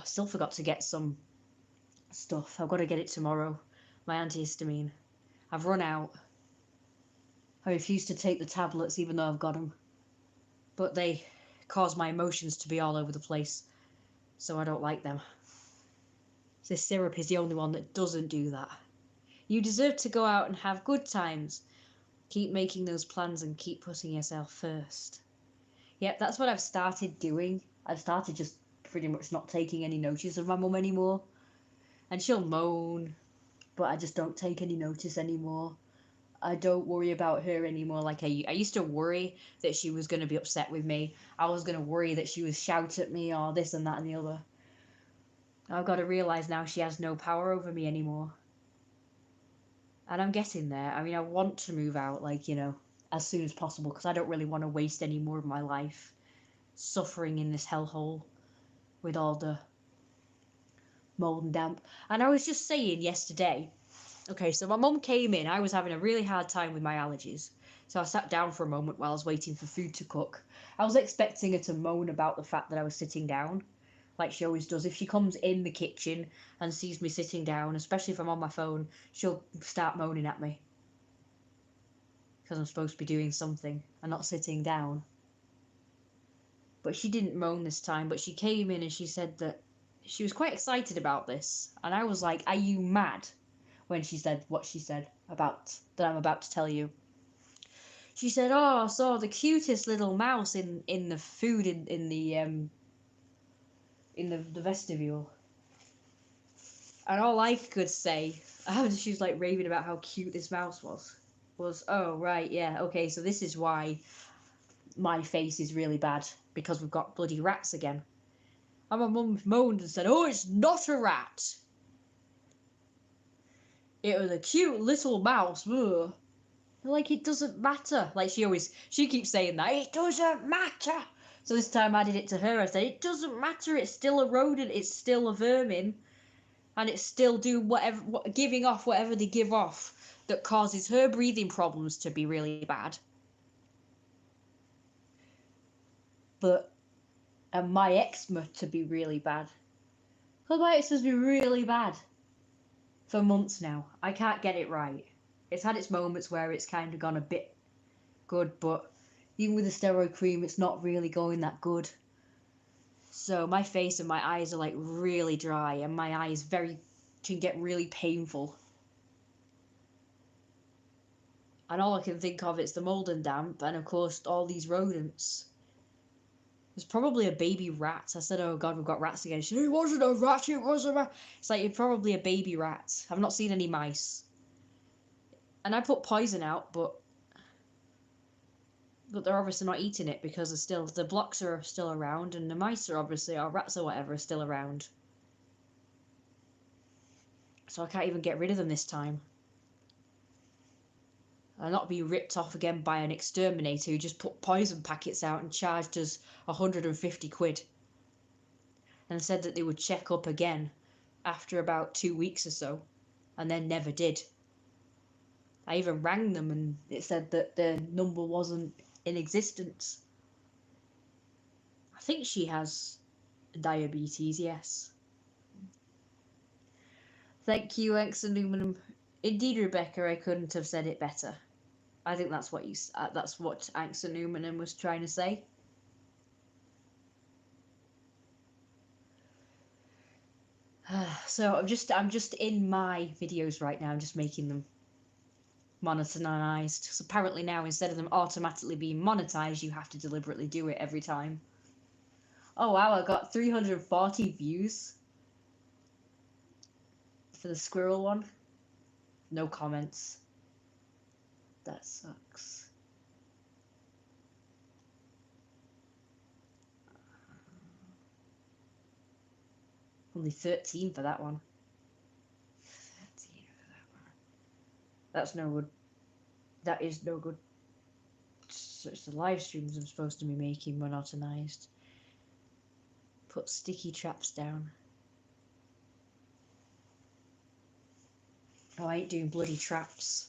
[SPEAKER 2] still forgot to get some stuff. I've got to get it tomorrow. My antihistamine. I've run out. I refuse to take the tablets even though I've got them. But they cause my emotions to be all over the place, so I don't like them. This syrup is the only one that doesn't do that. You deserve to go out and have good times. Keep making those plans and keep putting yourself first. Yep, that's what I've started doing. I've started just pretty much not taking any notice of my mum anymore. And she'll moan, but I just don't take any notice anymore. I don't worry about her anymore like I used to worry that she was going to be upset with me. I was going to worry that she would shout at me or this and that and the other. I've got to realise now she has no power over me anymore. And I'm getting there. I mean, I want to move out, as soon as possible, because I don't really want to waste any more of my life suffering in this hellhole with all the mold and damp. And I was just saying yesterday, okay, so my mum came in. I was having a really hard time with my allergies. So I sat down for a moment while I was waiting for food to cook. I was expecting her to moan about the fact that I was sitting down, like she always does. If she comes in the kitchen and sees me sitting down, especially if I'm on my phone, she'll start moaning at me. Because I'm supposed to be doing something and not sitting down. But she didn't moan this time, but she came in and she said that she was quite excited about this. And I was like, are you mad? When she said what she said about that I'm about to tell you. She said, I saw the cutest little mouse in the food in the vestibule. And all I could say, after she was like raving about how cute this mouse was, oh right, yeah, okay, so this is why my face is really bad, because we've got bloody rats again. And my mum moaned and said, oh, it's not a rat. It was a cute little mouse. Ugh. Like, it doesn't matter. Like, she keeps saying that. It doesn't matter. So this time I did it to her. I said, it doesn't matter. It's still a rodent. It's still a vermin. And it's still giving off whatever they give off that causes her breathing problems to be really bad. And my eczema to be really bad. Because my eczema's been really bad for months now. I can't get it right. It's had its moments where it's kind of gone a bit good, but even with the steroid cream, it's not really going that good. So my face and my eyes are like really dry, and my eyes can get really painful. And all I can think of is the mold and damp, and of course all these rodents. There's probably a baby rat. I said, "Oh God, we've got rats again." She said, "It wasn't a rat. It was a rat." It's like, it's probably a baby rat. I've not seen any mice. And I put poison out, but they're obviously not eating it because the blocks are still around, and the mice are obviously, or rats or whatever, are still around. So I can't even get rid of them this time. I'll not be ripped off again by an exterminator who just put poison packets out and charged us 150 quid. And said that they would check up again after about 2 weeks or so, and then never did. I even rang them and it said that the number wasn't in existence. I think she has diabetes, yes. Thank you, X Aluminum. Indeed, Rebecca, I couldn't have said it better. I think that's what X Aluminum was trying to say. So I'm just in my videos right now. I'm just making them monetized. So apparently now, instead of them automatically being monetized, you have to deliberately do it every time. Oh wow, I got 340 views for the squirrel one. No comments. That sucks. Only 13 for that one. 13 for that one. That's no good. That is no good. It's the live streams I'm supposed to be making monotonized. Put sticky traps down. Oh, I ain't doing bloody traps.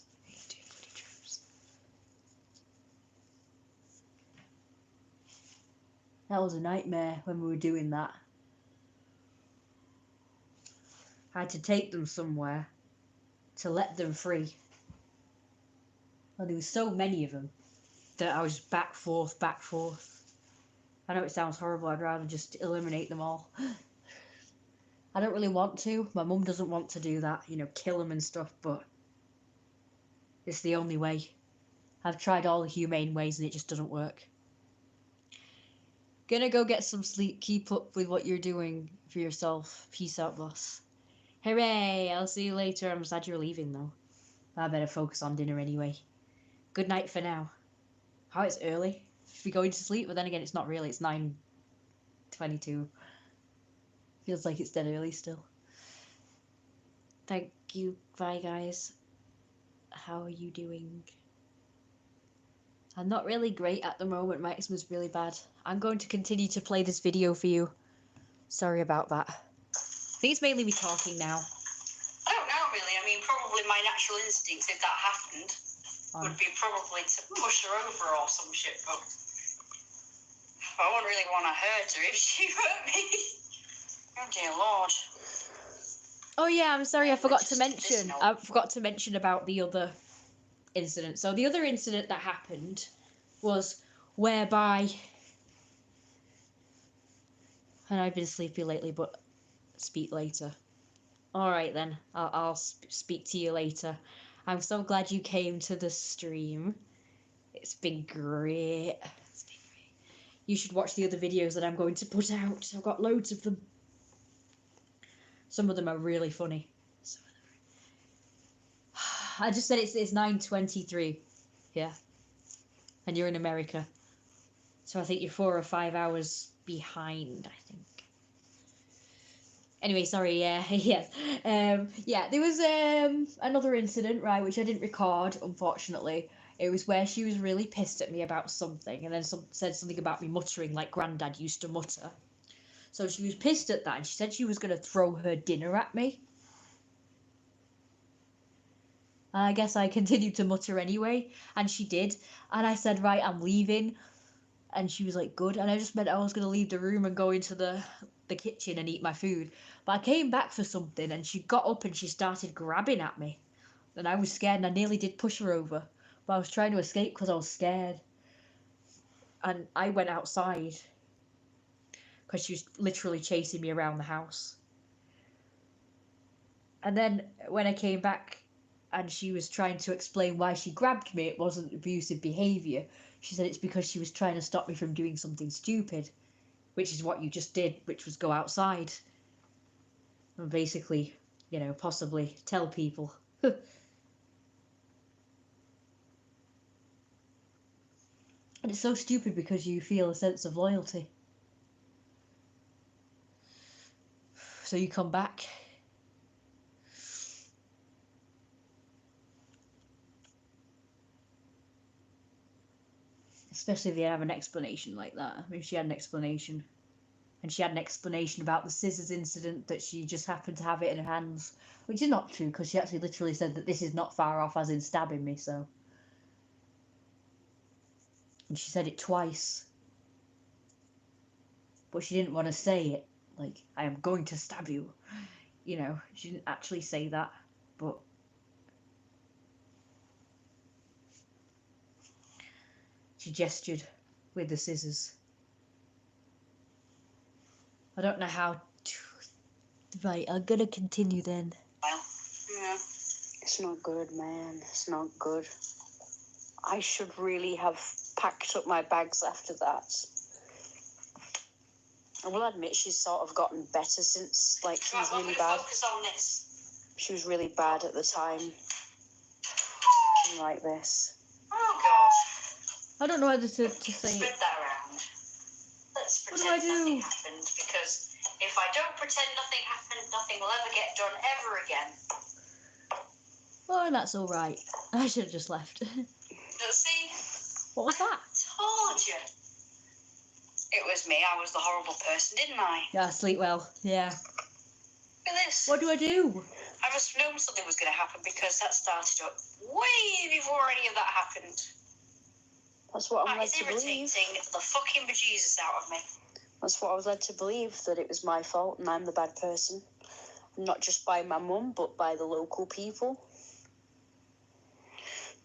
[SPEAKER 2] That was a nightmare when we were doing that. I had to take them somewhere to let them free. And there was so many of them that I was back, forth, back, forth. I know it sounds horrible. I'd rather just eliminate them all. I don't really want to. My mum doesn't want to do that, kill them and stuff, but it's the only way. I've tried all the humane ways and it just doesn't work. Gonna go get some sleep. Keep up with what you're doing for yourself. Peace out, boss. Hooray! I'll see you later. I'm sad you're leaving, though. I better focus on dinner anyway. Good night for now. Oh, it's early. Should be going to sleep, but then again, it's not really. It's 9:22. Feels like it's dead early still. Thank you. Bye, guys. How are you doing? I'm not really great at the moment. My eczema's really bad. I'm going to continue to play this video for you. Sorry about that. I think it's mainly me talking now.
[SPEAKER 4] I don't know, really. I mean, probably my natural instincts, if that happened, would be probably to push her over or some shit, but I wouldn't really want to hurt her if she hurt me. Oh, dear Lord.
[SPEAKER 2] Oh yeah, I'm sorry, I forgot to mention about the other incident. So the other incident that happened was whereby, and I've been sleepy lately, but speak later. All right then, I'll speak to you later. I'm so glad you came to the stream. It's been great. You should watch the other videos that I'm going to put out. I've got loads of them. Some of them are really funny. I just said it's 9:23. Yeah. And you're in America. So I think you're 4 or 5 hours behind, I think. Anyway, sorry, yeah, yes. Yeah, there was another incident, right, which I didn't record, unfortunately. It was where she was really pissed at me about something, and then said something about me muttering like Grandad used to mutter. So she was pissed at that, and she said she was going to throw her dinner at me. I guess I continued to mutter anyway, and she did. And I said, right, I'm leaving. And she was like, good. And I just meant I was going to leave the room and go into the kitchen and eat my food. But I came back for something, and she got up and she started grabbing at me. And I was scared, and I nearly did push her over. But I was trying to escape because I was scared. And I went outside. because she was literally chasing me around the house. And then when I came back and she was trying to explain why she grabbed me, it wasn't abusive behaviour. She said it's because she was trying to stop me from doing something stupid, which is what you just did, which was go outside and basically, you know, possibly tell people. And it's so stupid because you feel a sense of loyalty. So you come back. Especially if they have an explanation like that. I mean, she had an explanation. And she had an explanation about the scissors incident, that she just happened to have it in her hands. Which is not true, because she actually literally said that this is not far off as in stabbing me, so. And she said it twice. But she didn't want to say it. Like, I am going to stab you. You know, she didn't actually say that. But she gestured with the scissors. I don't know how to... Right, I'm gonna continue then.
[SPEAKER 4] Yeah, it's not good, man. It's not good. I should really have packed up my bags after that. I will admit she's sort of gotten better since, like, she was really bad.
[SPEAKER 3] Focus on this.
[SPEAKER 4] She was really bad at the time. Like this.
[SPEAKER 3] Oh God.
[SPEAKER 2] I don't know whether to say
[SPEAKER 3] Spread
[SPEAKER 2] it.
[SPEAKER 3] that around. Let's
[SPEAKER 2] What do
[SPEAKER 3] pretend
[SPEAKER 2] I do?
[SPEAKER 3] nothing happened, because if I don't pretend nothing happened, nothing will ever get done ever again.
[SPEAKER 2] Oh, that's alright. I should have just left.
[SPEAKER 3] See?
[SPEAKER 2] What was that?
[SPEAKER 3] Told you. It was me. I was the horrible person, didn't I?
[SPEAKER 2] Yeah, sleep well. Yeah.
[SPEAKER 3] Look at this.
[SPEAKER 2] What do I do?
[SPEAKER 3] I must have known something was going to happen, because that started up way before any of that happened.
[SPEAKER 4] That's what I'm
[SPEAKER 3] That
[SPEAKER 4] led
[SPEAKER 3] is
[SPEAKER 4] to believe.
[SPEAKER 3] irritating the fucking bejesus out of me.
[SPEAKER 4] That's what I was led to believe, that it was my fault and I'm the bad person. Not just by my mum, but by the local people.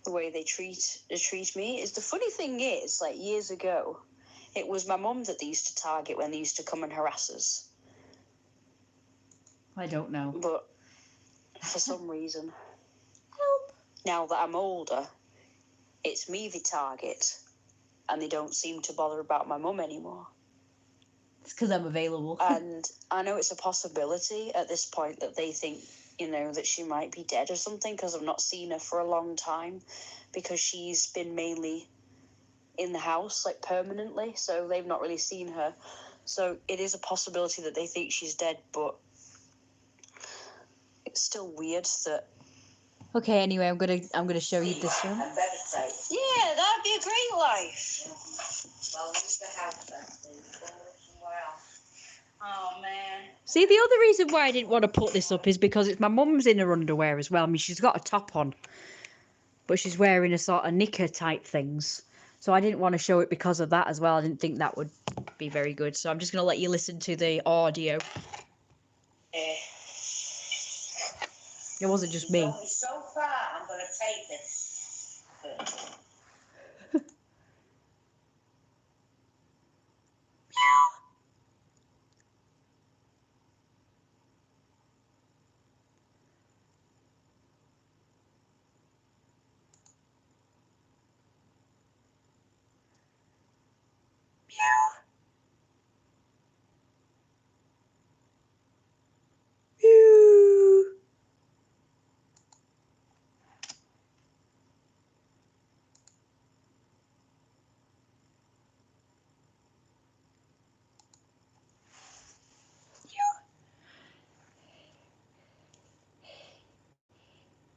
[SPEAKER 4] The way they treat me is, the funny thing is, like, years ago, it was my mum that they used to target when they used to come and harass us.
[SPEAKER 2] I don't know.
[SPEAKER 4] But for some reason,
[SPEAKER 2] Help.
[SPEAKER 4] now that I'm older, it's me they target, and they don't seem to bother about my mum anymore.
[SPEAKER 2] It's because I'm available.
[SPEAKER 4] And I know it's a possibility at this point that they think, you know, that she might be dead or something, because I've not seen her for a long time, because she's been mainly in the house, like, permanently, so they've not really seen her. So it is a possibility that they think she's dead, but it's still weird that...
[SPEAKER 2] Okay, anyway, I'm gonna show you this one.
[SPEAKER 1] And meditate.
[SPEAKER 4] Yeah, that'd be a great life.
[SPEAKER 1] Well, leave the house then, please. Go somewhere else.
[SPEAKER 3] Oh, man.
[SPEAKER 2] See, the other reason why I didn't want to put this up is because it's my mum's in her underwear as well. I mean, she's got a top on, but she's wearing a sort of knicker type things. So I didn't want to show it because of that as well. I didn't think that would be very good. So I'm just going to let you listen to the audio. It wasn't just me.
[SPEAKER 1] Only so far, I'm going to take this.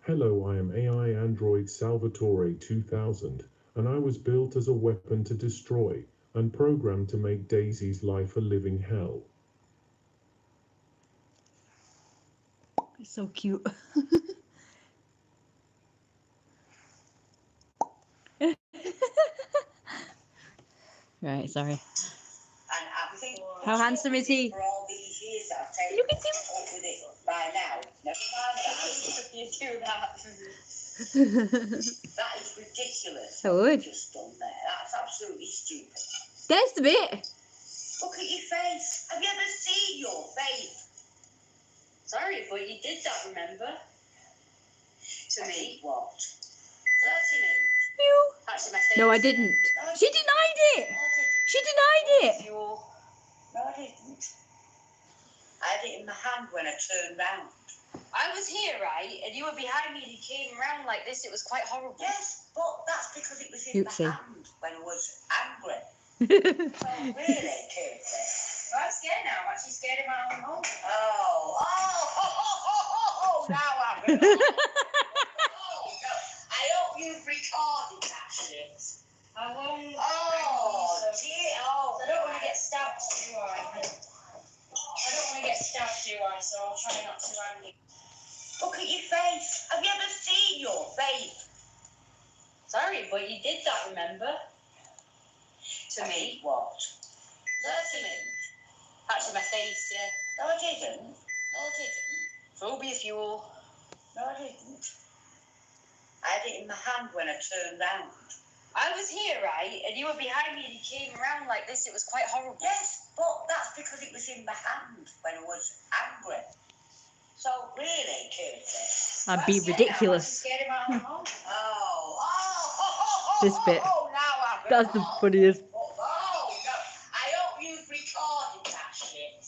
[SPEAKER 5] Hello, I am AI android Salvatore 2000, and I was built as a weapon to destroy, and programmed to make Daisy's life a living hell.
[SPEAKER 2] It's so cute. Right, sorry.
[SPEAKER 1] And I think
[SPEAKER 2] How handsome is he?
[SPEAKER 1] for all these years that I've taken
[SPEAKER 2] Look at him.
[SPEAKER 1] up with it by now. Never mind that.
[SPEAKER 3] You do that.
[SPEAKER 1] That is ridiculous.
[SPEAKER 2] I
[SPEAKER 1] what
[SPEAKER 2] would.
[SPEAKER 1] you've just done there. That's absolutely stupid.
[SPEAKER 2] There's the bit.
[SPEAKER 3] Look at your face. Have you ever seen your face?
[SPEAKER 4] Sorry, but you did that, remember? To me.
[SPEAKER 3] What?
[SPEAKER 2] You.
[SPEAKER 4] Actually, my face.
[SPEAKER 2] No, I didn't. She denied it. She denied it.
[SPEAKER 3] No, I didn't. I had it in my hand when I turned round.
[SPEAKER 4] I was here, right? And you were behind me and you came around like this. It was quite horrible.
[SPEAKER 3] Yes, but that's because it was in
[SPEAKER 2] Oopsie.
[SPEAKER 3] my hand when I was angry. So really, Katie.
[SPEAKER 4] Well, I'm scared now. I'm actually scared of my own home.
[SPEAKER 3] Now I'm oh, no. I hope you've recorded that shit.
[SPEAKER 4] I won't.
[SPEAKER 3] Oh, dear. Oh,
[SPEAKER 4] I don't want to get stabbed, do I? I don't want to get stabbed, do I? So I'll try not to hang you.
[SPEAKER 3] Look at your face. Have you ever seen your face?
[SPEAKER 4] Sorry, but you did that, remember? To me.
[SPEAKER 3] What? To me.
[SPEAKER 4] Actually, my face, yeah.
[SPEAKER 3] No, I didn't. No, I didn't.
[SPEAKER 4] Phobia fuel.
[SPEAKER 3] No, I didn't. I had it in my hand when I turned round.
[SPEAKER 4] I was here, right? And you were behind me and you came around like this. It was quite horrible.
[SPEAKER 3] Yes, but that's because it was in my hand when I was angry. So really, Katie.
[SPEAKER 2] I'd be ridiculous.
[SPEAKER 4] I'm scared of my own home.
[SPEAKER 2] This bit.
[SPEAKER 3] Now I'm
[SPEAKER 2] That's the funniest.
[SPEAKER 3] Oh, no. I hope you've recorded that shit.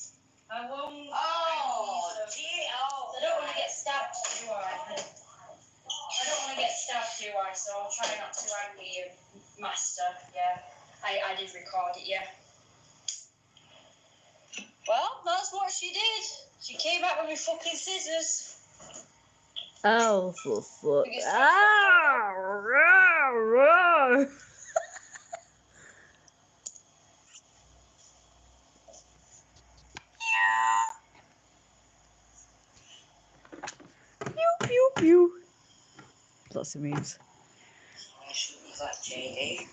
[SPEAKER 4] I won't.
[SPEAKER 3] Oh, dear. Oh,
[SPEAKER 4] I don't want to get stabbed, do I? I don't want to get stabbed, do I? So I'll try not to anger you, master. Yeah, I did record it, yeah. Well, that's what she did. She came out with me fucking scissors.
[SPEAKER 2] Oh, for fuck. Ah, rah, rah. Pew, pew, pew. Lots of memes.
[SPEAKER 3] I shouldn't have let JD.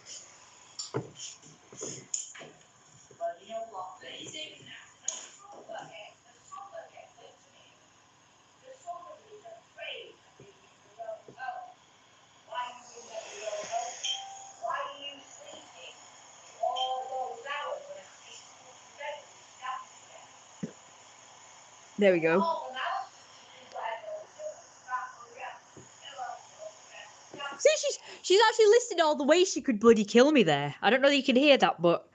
[SPEAKER 3] Well, you know what? He's in now.
[SPEAKER 2] There we go. See, she's actually listed all the ways she could bloody kill me there. I don't know if you can hear that, but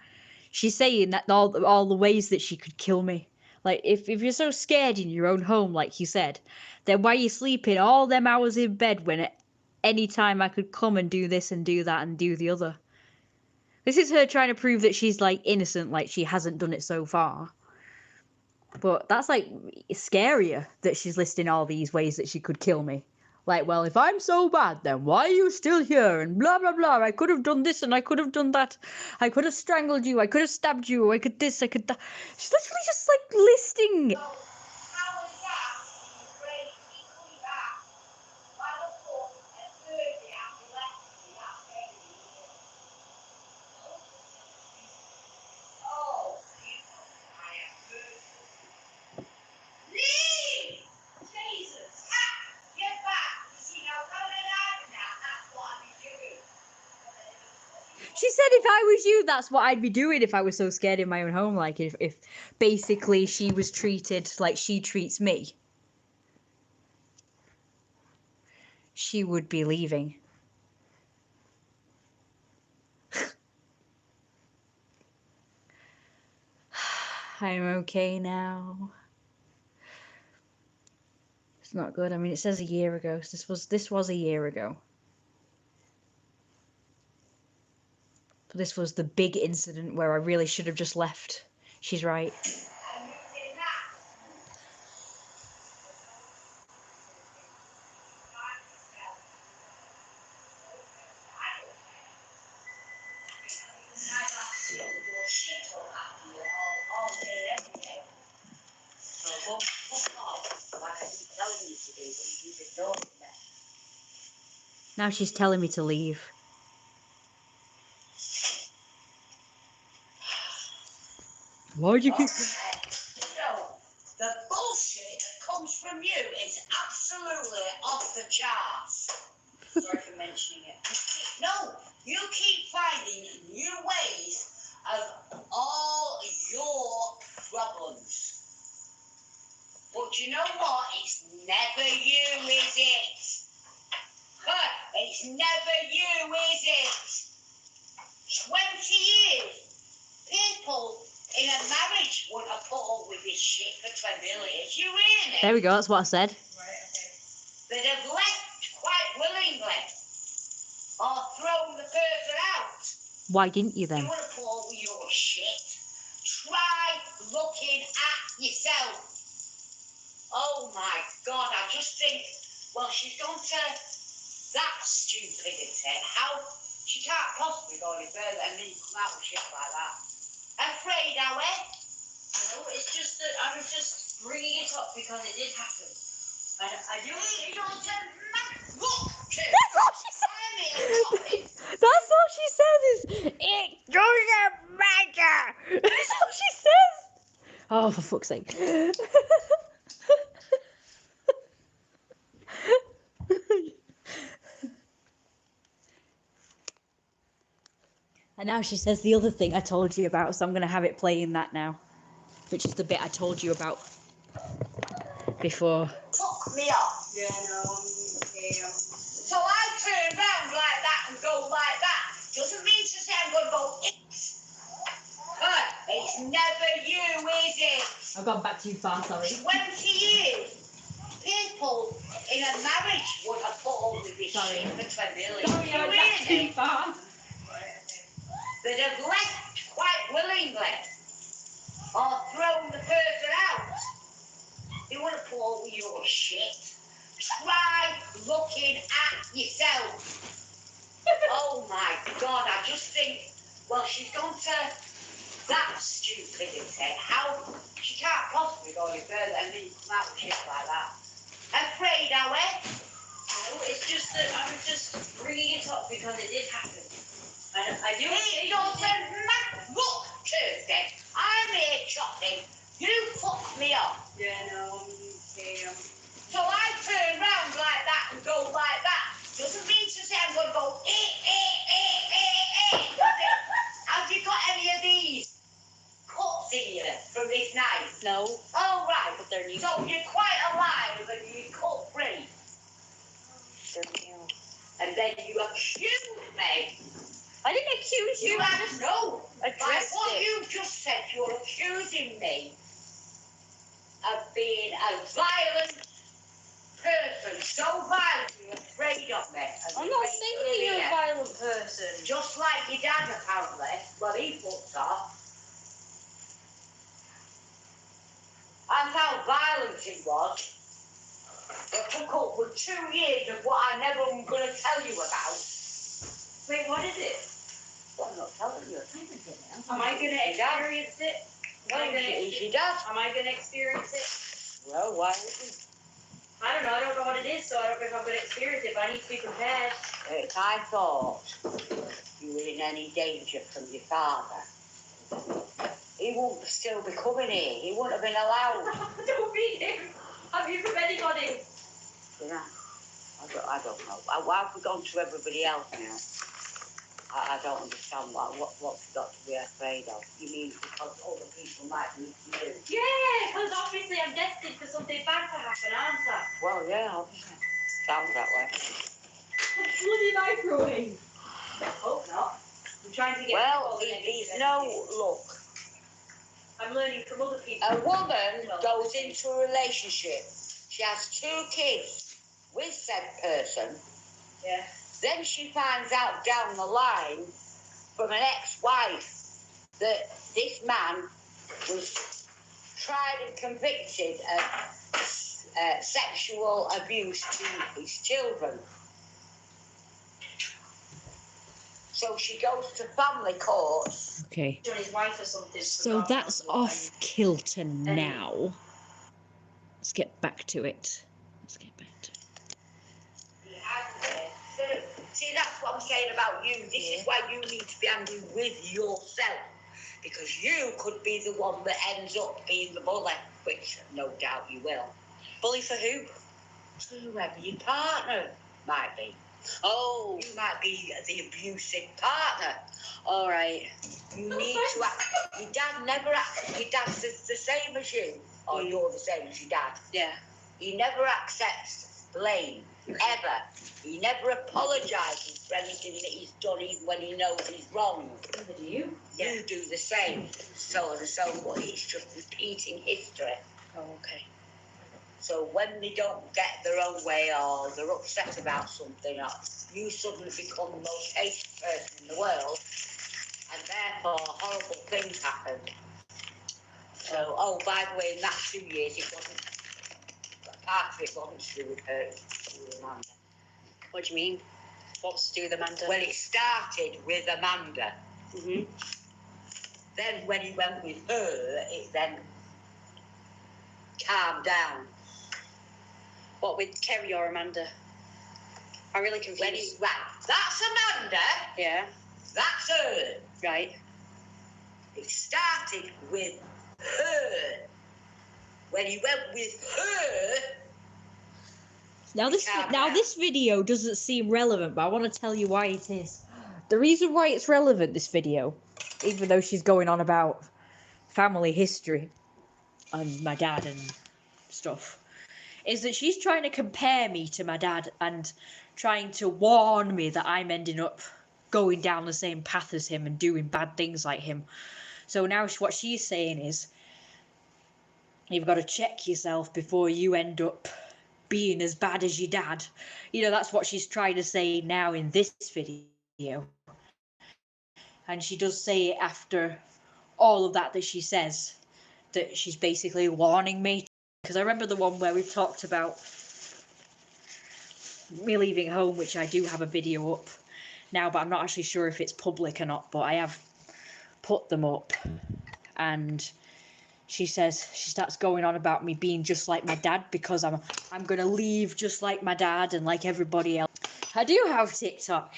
[SPEAKER 2] she's saying that all the ways that she could kill me. Like, if you're so scared in your own home, like you said, then why are you sleeping all them hours in bed when at any time I could come and do this and do that and do the other? This is her trying to prove that she's, like, innocent, like she hasn't done it so far. But that's, like, scarier that she's listing all these ways that she could kill me. Like, well, if I'm so bad, then why are you still here? And blah, blah, blah. I could have done this and I could have done that. I could have strangled you. I could have stabbed you. I could this. I could that. She's literally just, like, listing. She said if I was you, that's what I'd be doing if I was so scared in my own home. Like, if basically she was treated like she treats me, she would be leaving. I'm okay now. It's not good. I mean, it says a year ago. So this was a year ago. But this was the big incident where I really should have just left. She's right. Now she's telling me to leave. Why'd you keep...
[SPEAKER 3] The bullshit that comes from you is absolutely off the charts.
[SPEAKER 4] Sorry for mentioning it.
[SPEAKER 3] No, you keep finding new ways of all your shit for 20 years. You hear me?
[SPEAKER 2] There we go. That's what I said.
[SPEAKER 3] They'd have left quite willingly or thrown the person out.
[SPEAKER 2] Why didn't you
[SPEAKER 3] You
[SPEAKER 2] then?
[SPEAKER 3] want to put all your shit? Try looking at yourself. Oh my God, I just think, well, she's gone to that stupidity. How? She can't possibly go any further and then come out with shit like that. Afraid, are we?
[SPEAKER 2] No, it's just that I was just bringing it up because it did happen. I do.
[SPEAKER 3] It doesn't matter. Look,
[SPEAKER 2] That's what she said.
[SPEAKER 3] I'm here.
[SPEAKER 2] That's what she says. It doesn't matter. That's what she says. Oh, for fuck's sake. And now she says the other thing I told you about, so I'm going to have it playing that now, which is the bit I told you about before.
[SPEAKER 3] Fuck me off.
[SPEAKER 4] Yeah, no,
[SPEAKER 3] So I turn round like that and go like that. Doesn't mean to say I'm going to go, it's never you, is it?
[SPEAKER 2] I've gone back too far, sorry.
[SPEAKER 3] 20 years. People in a marriage would have put up with this
[SPEAKER 2] Sorry.
[SPEAKER 3] shit for 20 years.
[SPEAKER 2] Sorry, I went back too far.
[SPEAKER 3] They'd have left quite willingly or thrown the person out. You want to put all your shit. Try looking at yourself. Oh my God, I just think, well, she's gone to that stupidity. How? She can't possibly go any further and then come out with shit like that. Afraid, are we?
[SPEAKER 2] No, it's just that I was just bringing it up because it did happen. I do.
[SPEAKER 3] It doesn't matter. Look, Kirsty, I'm here chopping. You fuck me up.
[SPEAKER 4] yeah, no,
[SPEAKER 3] So I turn round like that and go like that. Doesn't mean to say I'm going to go, does it? Have you got any of these cuts in you from this night?
[SPEAKER 4] no,
[SPEAKER 3] Oh, right.
[SPEAKER 4] but they're new.
[SPEAKER 3] So you're quite alive and you're cut free.
[SPEAKER 4] They're new.
[SPEAKER 3] And then you accuse me.
[SPEAKER 4] I didn't accuse
[SPEAKER 3] You
[SPEAKER 4] you.
[SPEAKER 3] had to know. By
[SPEAKER 4] Addressed
[SPEAKER 3] what
[SPEAKER 4] it.
[SPEAKER 3] you just said, you're accusing me of being a violent person. So violent, you're afraid of me. And
[SPEAKER 4] I'm
[SPEAKER 3] you
[SPEAKER 4] not
[SPEAKER 3] make
[SPEAKER 4] saying
[SPEAKER 3] me
[SPEAKER 4] you're a
[SPEAKER 3] here.
[SPEAKER 4] violent person.
[SPEAKER 3] Just like your dad, apparently. Well, he fucked off. That's how violent he was. It took up with 2 years of what I never am going to tell you about.
[SPEAKER 2] Wait, what is it?
[SPEAKER 3] Well, I'm not telling you.
[SPEAKER 2] Am I going to experience it?
[SPEAKER 3] No, he's your dad.
[SPEAKER 2] Am I going to experience it?
[SPEAKER 3] Well, why would you?
[SPEAKER 2] I don't know. I don't know what it is, so I don't know if I'm going to experience it, but I need to be prepared.
[SPEAKER 3] If I thought you were in any danger from your father, he wouldn't still be coming here. He wouldn't have been allowed.
[SPEAKER 2] Don't beat him. Have you from anybody?
[SPEAKER 3] You know, I don't know. Why have we gone to everybody else now? I don't understand what's got to be afraid of. You mean because other people might need you?
[SPEAKER 2] Yeah, because obviously I'm destined for something bad to happen, aren't I?
[SPEAKER 3] Well, yeah, obviously. Sounds that way.
[SPEAKER 2] Bloody microwave. Hope not. I'm trying to get.
[SPEAKER 3] Well, he's no look.
[SPEAKER 2] I'm learning from other people.
[SPEAKER 3] A woman goes into a relationship. She has 2 kids with said person.
[SPEAKER 2] Yeah.
[SPEAKER 3] Then she finds out down the line from an ex-wife that this man was tried and convicted of sexual abuse to his children. So she goes to family court.
[SPEAKER 2] Okay. On his wife or something. So that's off kilter now. Let's get back to it.
[SPEAKER 3] See, that's what I'm saying about you. This is why you need to be angry with yourself. Because you could be the one that ends up being the bully, which no doubt you will.
[SPEAKER 4] Bully for who?
[SPEAKER 3] Whoever your partner might be.
[SPEAKER 4] Oh,
[SPEAKER 3] You might be the abusive partner.
[SPEAKER 4] all right.
[SPEAKER 3] You need to act. Your dad never acts. Your dad's the same as you. Or you're the same as your dad.
[SPEAKER 4] Yeah.
[SPEAKER 3] He never accepts blame.
[SPEAKER 1] Ever. He never apologises for anything that he's done, even when he knows he's wrong.
[SPEAKER 2] Neither do you.
[SPEAKER 1] You do the same, so and so, but he's just repeating history.
[SPEAKER 4] Oh, okay.
[SPEAKER 1] So when they don't get their own way or they're upset about something, or you suddenly become the most hated person in the world, and therefore horrible things happen. So, oh, by the way, in that 2 years, it wasn't, part of it wasn't to do with her, it was to do with Amanda.
[SPEAKER 4] What do you mean? What's to do with Amanda?
[SPEAKER 1] Well, it started with Amanda.
[SPEAKER 4] Mm-hmm.
[SPEAKER 1] Then when he went with her, it then calmed down.
[SPEAKER 4] What, with Kerry or Amanda? I'm really confused.
[SPEAKER 1] When he, right, that's Amanda,
[SPEAKER 4] Yeah,
[SPEAKER 1] that's her.
[SPEAKER 4] right.
[SPEAKER 1] It started with her. When he went with her,
[SPEAKER 2] Now
[SPEAKER 1] Calm down.
[SPEAKER 2] this video doesn't seem relevant, but I want to tell you why it is. The reason why it's relevant, this video, even though she's going on about family history and my dad and stuff, is that she's trying to compare me to my dad and trying to warn me that I'm ending up going down the same path as him and doing bad things like him. So now what she's saying is, you've got to check yourself before you end up being as bad as your dad. You know, that's what she's trying to say now in this video. And she does say it after all of that she says, that she's basically warning me. Because I remember the one where we talked about me leaving home, which I do have a video up now, but I'm not actually sure if it's public or not, but I have put them up. And she says, she starts going on about me being just like my dad because I'm gonna leave just like my dad and like everybody else. I do have TikTok.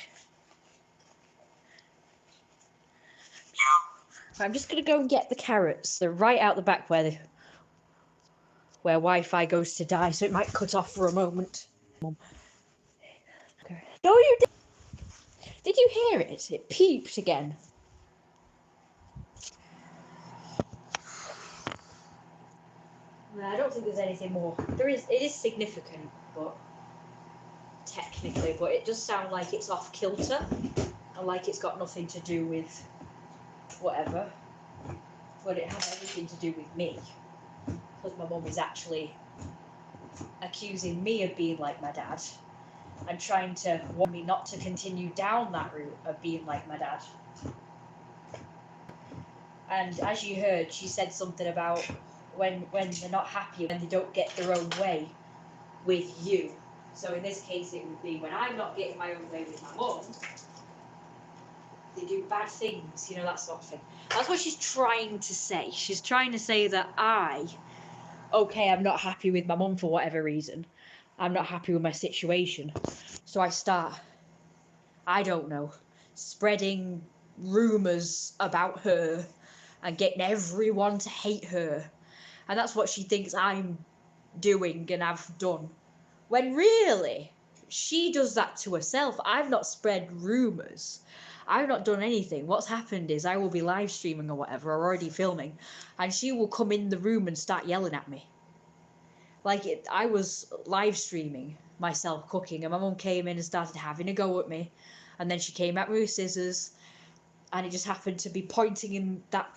[SPEAKER 2] I'm just gonna go and get the carrots. They're right out the back where Wi-Fi goes to die, so it might cut off for a moment. No, you did. Did you hear it? It peeped again. No, I don't think there's anything more. It is significant, but technically, but it does sound like it's off kilter and like it's got nothing to do with whatever, but it has everything to do with me, because my mum is actually accusing me of being like my dad and trying to warn me not to continue down that route of being like my dad. And as you heard, she said something about when they're not happy, when they don't get their own way with you. So in this case, it would be when I'm not getting my own way with my mum, they do bad things, you know, that sort of thing. That's what she's trying to say. She's trying to say that I'm not happy with my mum for whatever reason. I'm not happy with my situation. So I start, I don't know, spreading rumours about her and getting everyone to hate her. And that's what she thinks I'm doing and have done. When really, she does that to herself. I've not spread rumours. I've not done anything. What's happened is I will be live streaming or whatever, or already filming, and she will come in the room and start yelling at me. I was live streaming myself cooking, and my mum came in and started having a go at me, and then she came at me with scissors, and it just happened to be pointing in that.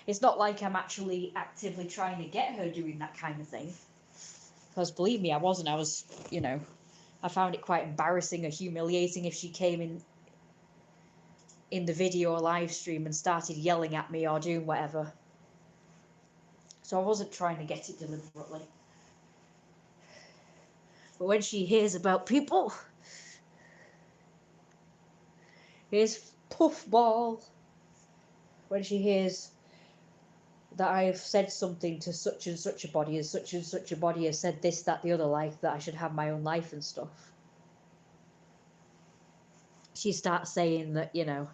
[SPEAKER 2] It's not like I'm actually actively trying to get her doing that kind of thing. Because believe me, I wasn't. I was, you know, I found it quite embarrassing or humiliating if she came in the video or live stream and started yelling at me or doing whatever. So I wasn't trying to get it deliberately. But when she hears about people, here's Puffball. When she hears that I've said something to such and such a body, and such a body has said this, that, the other, like that I should have my own life and stuff, she starts saying that, you know,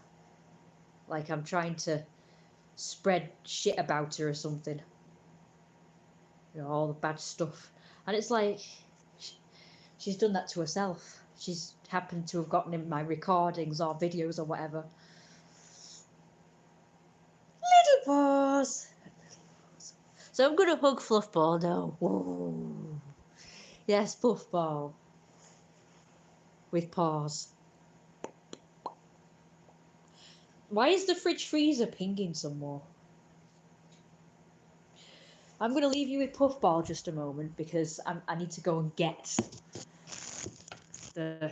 [SPEAKER 2] like I'm trying to spread shit about her or something. You know, all the bad stuff. And it's like, she's done that to herself. She's happened to have gotten in my recordings or videos or whatever. Little paws. So I'm gonna hug Fluffball now. Whoa. Yes, Puffball. with paws. Why is the fridge freezer pinging some more? I'm going to leave you with Puffball just a moment because I need to go and get the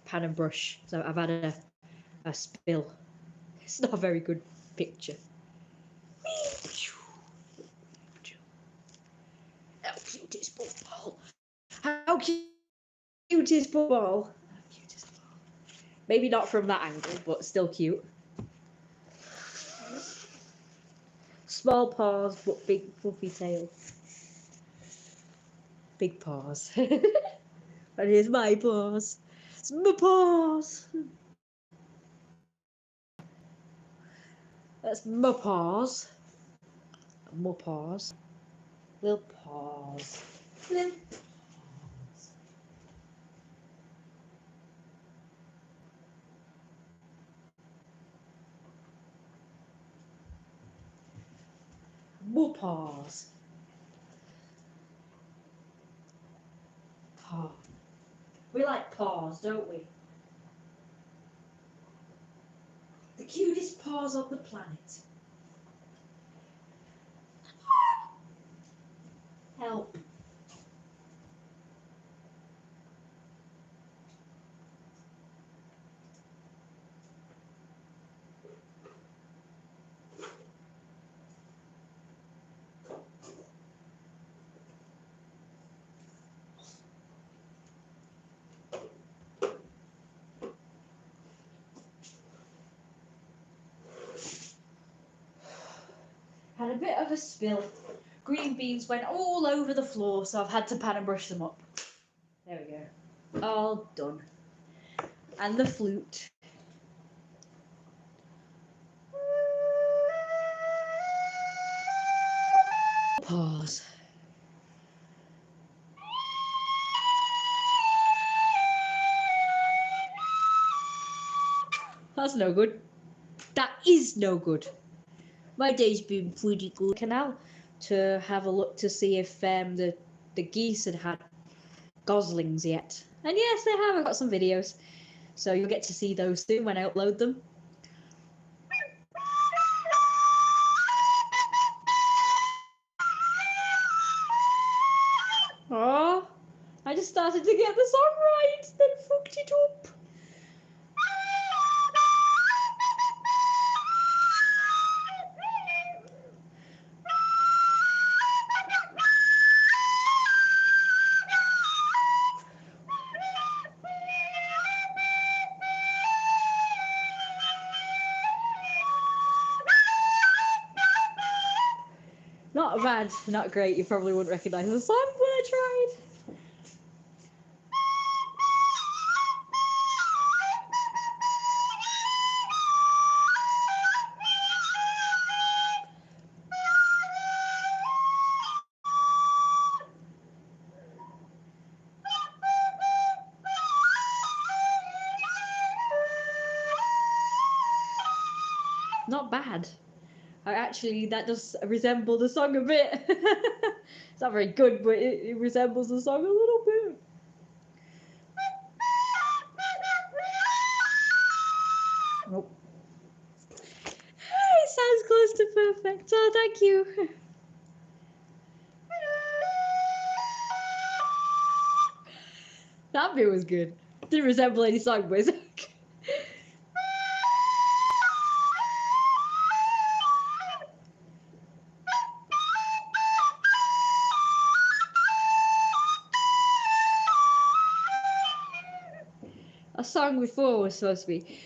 [SPEAKER 2] pan and brush. So I've had a spill. It's not a very good picture. How cute is Puffball? How cute is Puffball? How cute is Puffball? Maybe not from that angle, but still cute. Small paws, but big fluffy tail. Big paws. And here's my paws. It's my paws. That's my paws. My paws. Little paws. Little paws. My paws. Paw. We like paws, don't we? The cutest paws on the planet. Help. Had a bit of a spill. Green beans went all over the floor, so I've had to pan and brush them up. There we go. All done. And the flute. Pause. That's no good. That is no good. My day's been pretty good. Canal to have a look to see if the geese had goslings yet. And yes, they have. I've got some videos. So you'll get to see those soon when I upload them. Oh, I just started to get the song right, then fucked it up. Not bad, not great. You probably wouldn't recognise the song, but I tried. Not bad. That does resemble the song a bit. It's not very good, but it resembles the song a little bit. Nope. It sounds close to perfect. Oh, thank you. That bit was good. Didn't resemble any song, but it's okay. A song before was supposed to be.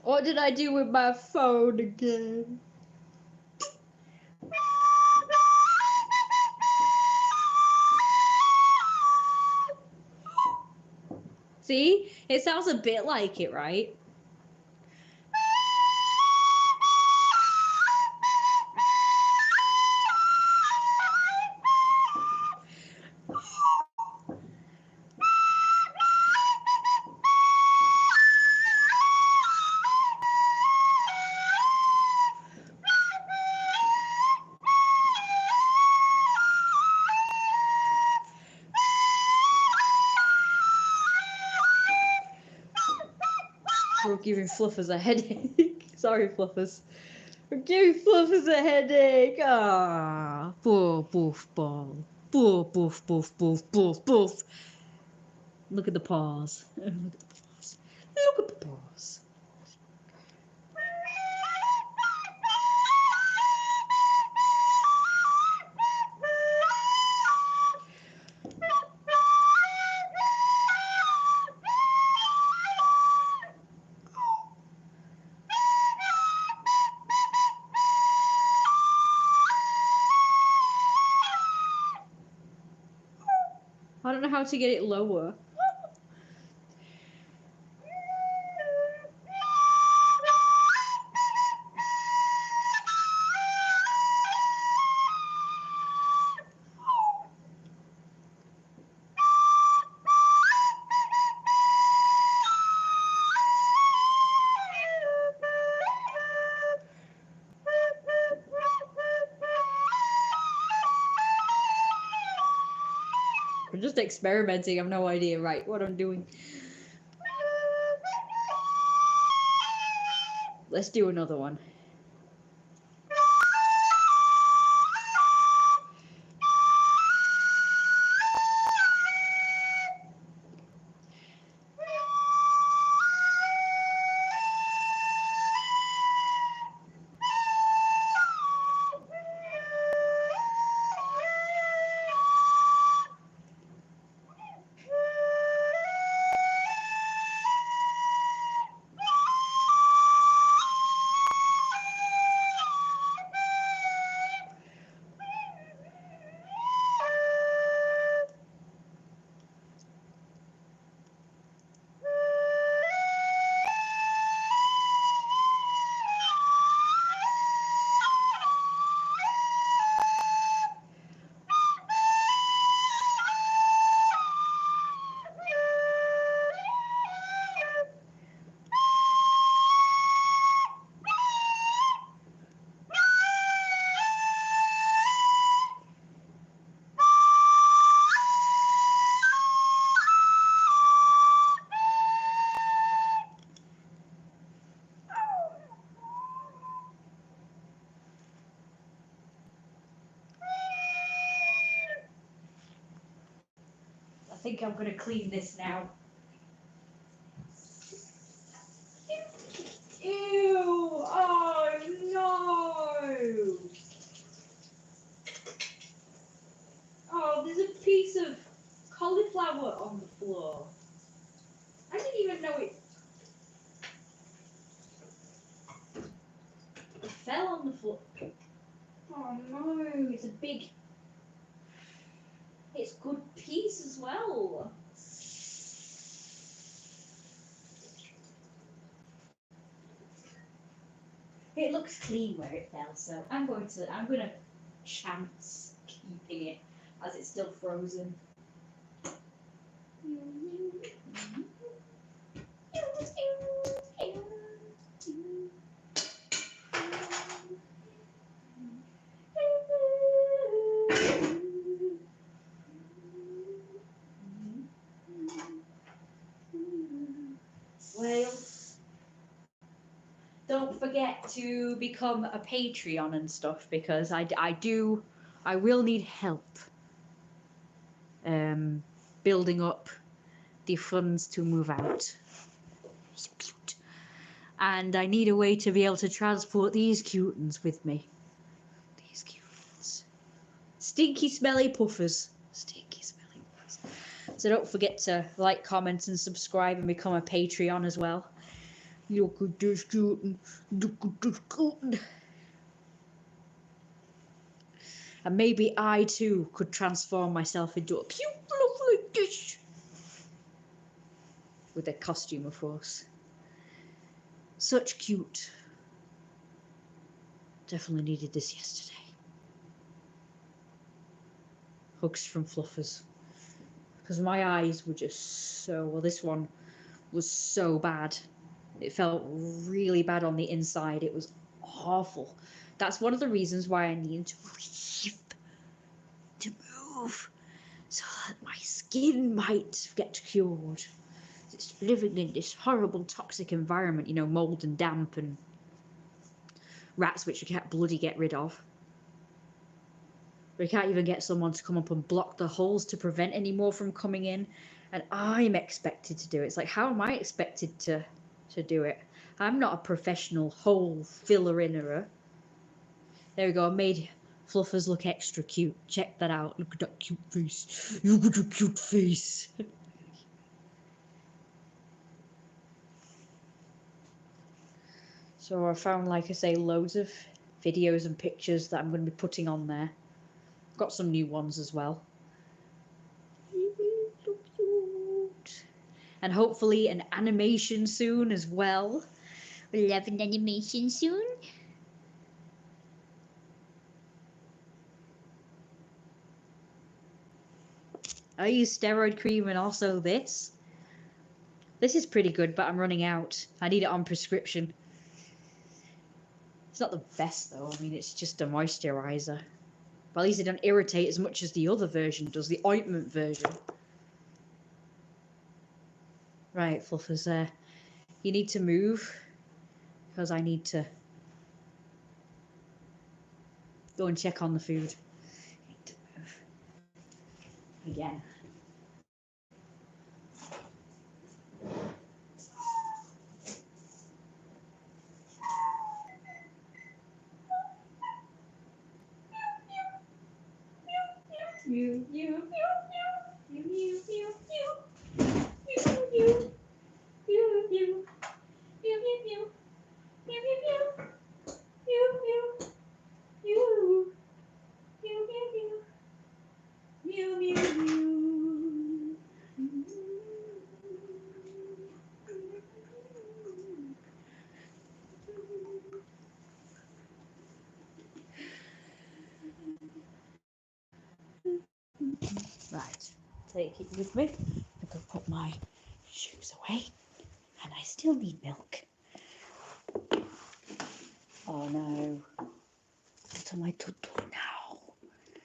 [SPEAKER 2] What did I do with my phone again? See? It sounds a bit like it, right? We're giving Fluffers a headache. Sorry, Fluffers. We're giving Fluffers a headache. Ah, poor boof ball. Poor boof boof boof boof boof. Look at the paws. Look at the paws. Look at the paws. I don't know how to get it lower. I'm just experimenting. I've no idea, right, what I'm doing. Let's do another one. I think I'm gonna clean this now. Ew! Oh no! Oh, there's a piece of cauliflower on the floor. I didn't even know it fell on the floor. Oh no, it's a big. It's good piece as well. It looks clean where it fell, so I'm gonna chance keeping it as it's still frozen. Well, don't forget to become a Patreon and stuff, because I will need help building up the funds to move out. So cute. And I need a way to be able to transport these cutens with me. These cutens. Stinky smelly puffers. Stinky smelly puffers. So don't forget to like, comment and subscribe and become a Patreon as well. Look at this cute. Look at this cute. And maybe I too could transform myself into a cute look like this. With a costume, of course. Such cute. Definitely needed this yesterday. Hugs from Fluffers. Because my eyes were just so... Well, this one was so bad. It felt really bad on the inside. It was awful. That's one of the reasons why I need to breathe, to move, so that my skin might get cured. It's living in this horrible toxic environment, you know, mold and damp and rats which we can't bloody get rid of. We can't even get someone to come up and block the holes to prevent any more from coming in. And I'm expected to do it. It's like, how am I expected to do it? I'm not a professional hole filler-innerer. There we go. I made Fluffers look extra cute. Check that out. Look at that cute face. Look at that cute face. So I found, like I say, loads of videos and pictures that I'm going to be putting on there. Got some new ones as well. So cute. And hopefully an animation soon as well. We'll have an animation soon. I use steroid cream and also this. This is pretty good, but I'm running out. I need it on prescription. It's not the best though. I mean, it's just a moisturizer. But at least it don't irritate as much as the other version does, the ointment version. Right, Fluffers, you need to move because I need to go and check on the food. I need to move. Again. You, you, you, you, you, you, you, you, you, you, you, you, you, you, you, Right, take it with me. I'm going to put my shoes away, and I still need milk. Oh no. What am I to do now?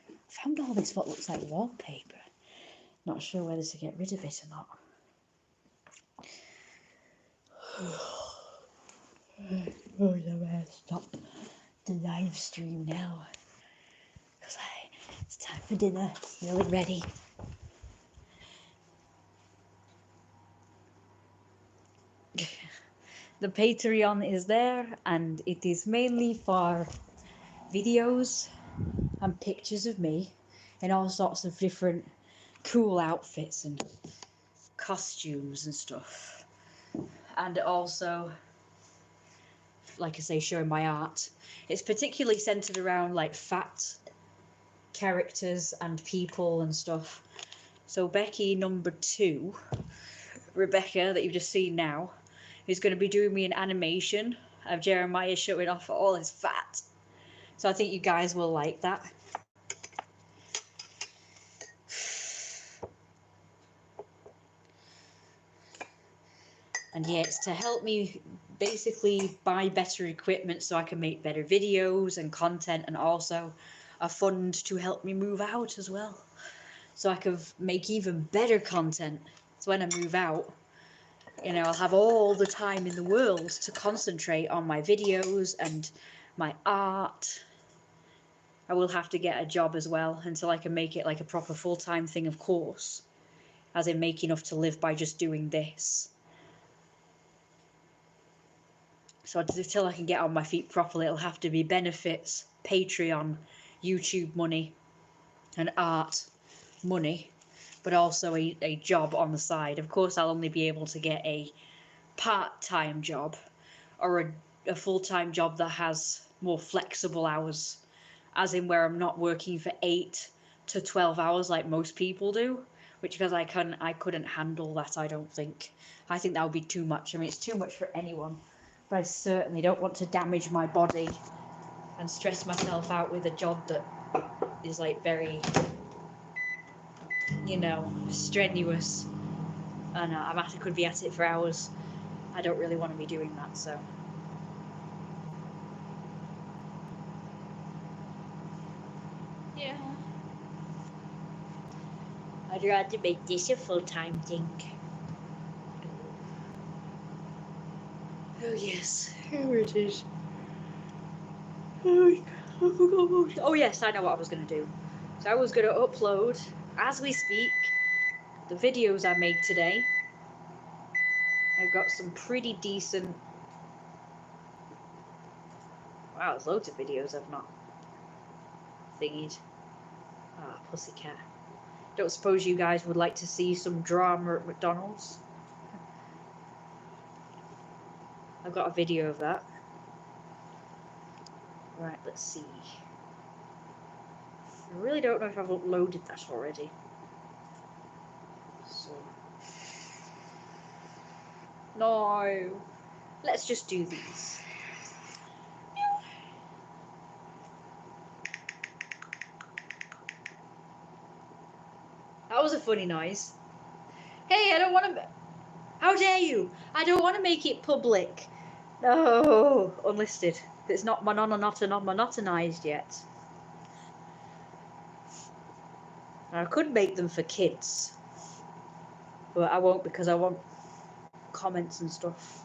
[SPEAKER 2] I found all this what looks like wallpaper. Not sure whether to get rid of it or not. Oh, yeah, I better stop the live stream now. Because it's time for dinner. It's nearly ready. The Patreon is there, and it is mainly for videos and pictures of me in all sorts of different cool outfits and costumes and stuff. And also, like I say, showing my art. It's particularly centered around like fat characters and people and stuff. So Becky number 2, Rebecca, that you've just seen now, is going to be doing me an animation of Jeremiah showing off all his fat. So I think you guys will like that. And yeah, it's to help me basically buy better equipment so I can make better videos and content, and also a fund to help me move out as well. So I can make even better content. So when I move out, you know, I'll have all the time in the world to concentrate on my videos and my art. I will have to get a job as well until I can make it like a proper full-time thing, of course, as in make enough to live by just doing this. So until I can get on my feet properly, it'll have to be benefits, Patreon, YouTube money, and art money, but also a job on the side. Of course, I'll only be able to get a part-time job or a full-time job that has more flexible hours, as in where I'm not working for 8 to 12 hours like most people do, which because I couldn't handle that. I don't think. I think that would be too much. I mean, it's too much for anyone, but I certainly don't want to damage my body and stress myself out with a job that is like very, you know, strenuous, and I could be at it for hours. I don't really want to be doing that, so. Yeah. I'd rather make this a full-time thing. Oh yes, here it is. Oh yes, I know what I was going to do. So I was going to upload, as we speak, the videos I made today. I've got some pretty decent... Wow, there's loads of videos I've not thingied. Ah, pussycat. Don't suppose you guys would like to see some drama at McDonald's? I've got a video of that. Right, let's see. I really don't know if I've uploaded that already. So... No! Let's just do these. That was a funny noise. Hey, I don't want to... How dare you? I don't want to make it public. No, unlisted. It's not monotonized yet. I could make them for kids, but I won't because I want comments and stuff.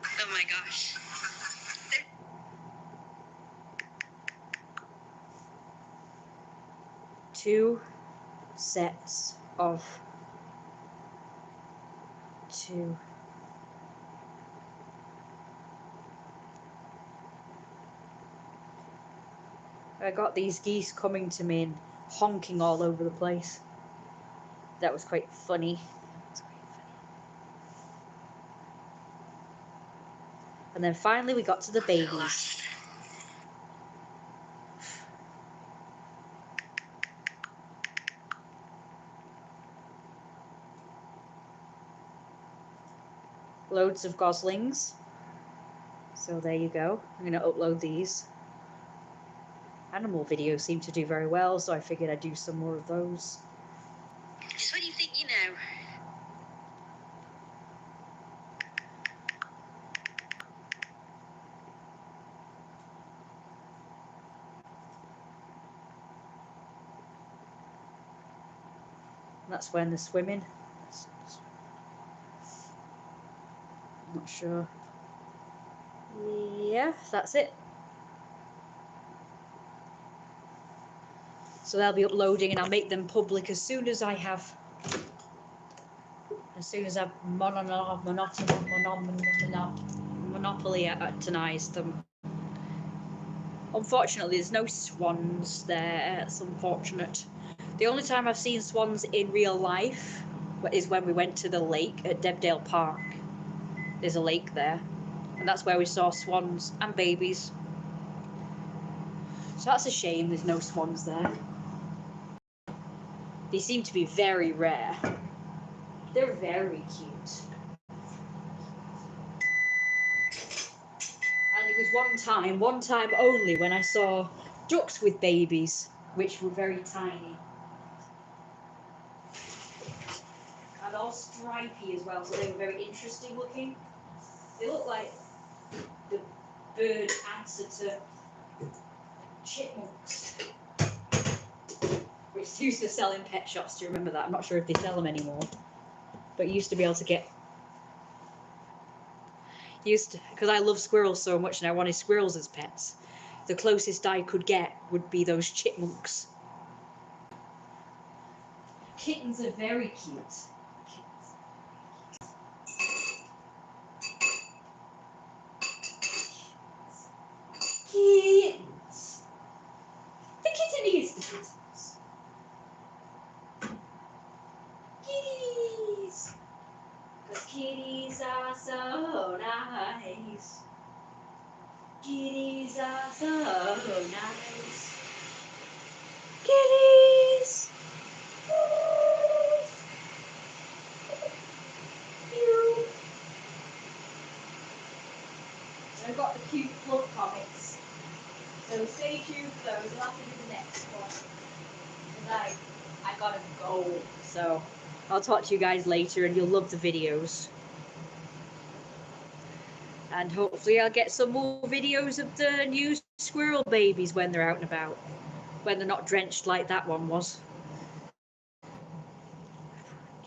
[SPEAKER 4] Oh my gosh.
[SPEAKER 2] 2 sets of 2. I got these geese coming to me and honking all over the place. That was quite funny. And then finally we got to the babies. Loads of goslings. So there you go. I'm going to upload these. Animal videos seem to do very well, so I figured I'd do some more of those.
[SPEAKER 4] Just when you think you know.
[SPEAKER 2] That's when they're swimming. I'm not sure. Yeah, that's it. So they'll be uploading and I'll make them public as soon as I have... As soon as I've monopolized them. Unfortunately, there's no swans there. It's unfortunate. The only time I've seen swans in real life is when we went to the lake at Debdale Park. There's a lake there. And that's where we saw swans and babies. So that's a shame there's no swans there. They seem to be very rare. They're very cute. And it was one time only, when I saw ducks with babies, which were very tiny. And all stripy as well, so they were very interesting looking. They look like the bird answer to chipmunks, which used to sell in pet shops. Do you remember that? I'm not sure if they sell them anymore, but you used to be able to get... because I love squirrels so much and I wanted squirrels as pets. The closest I could get would be those chipmunks. Kittens are very cute. Kittens. The kitten is the kittens. Kitties. Cause kitties are so nice. Kitties are so nice. Kitties. I've got the cute fluff comics. So stay tuned for those. I'll have to do the next one. Because I gotta go. So I'll talk to you guys later and you'll love the videos. And hopefully I'll get some more videos of the new squirrel babies when they're out and about. when they're not drenched like that one was.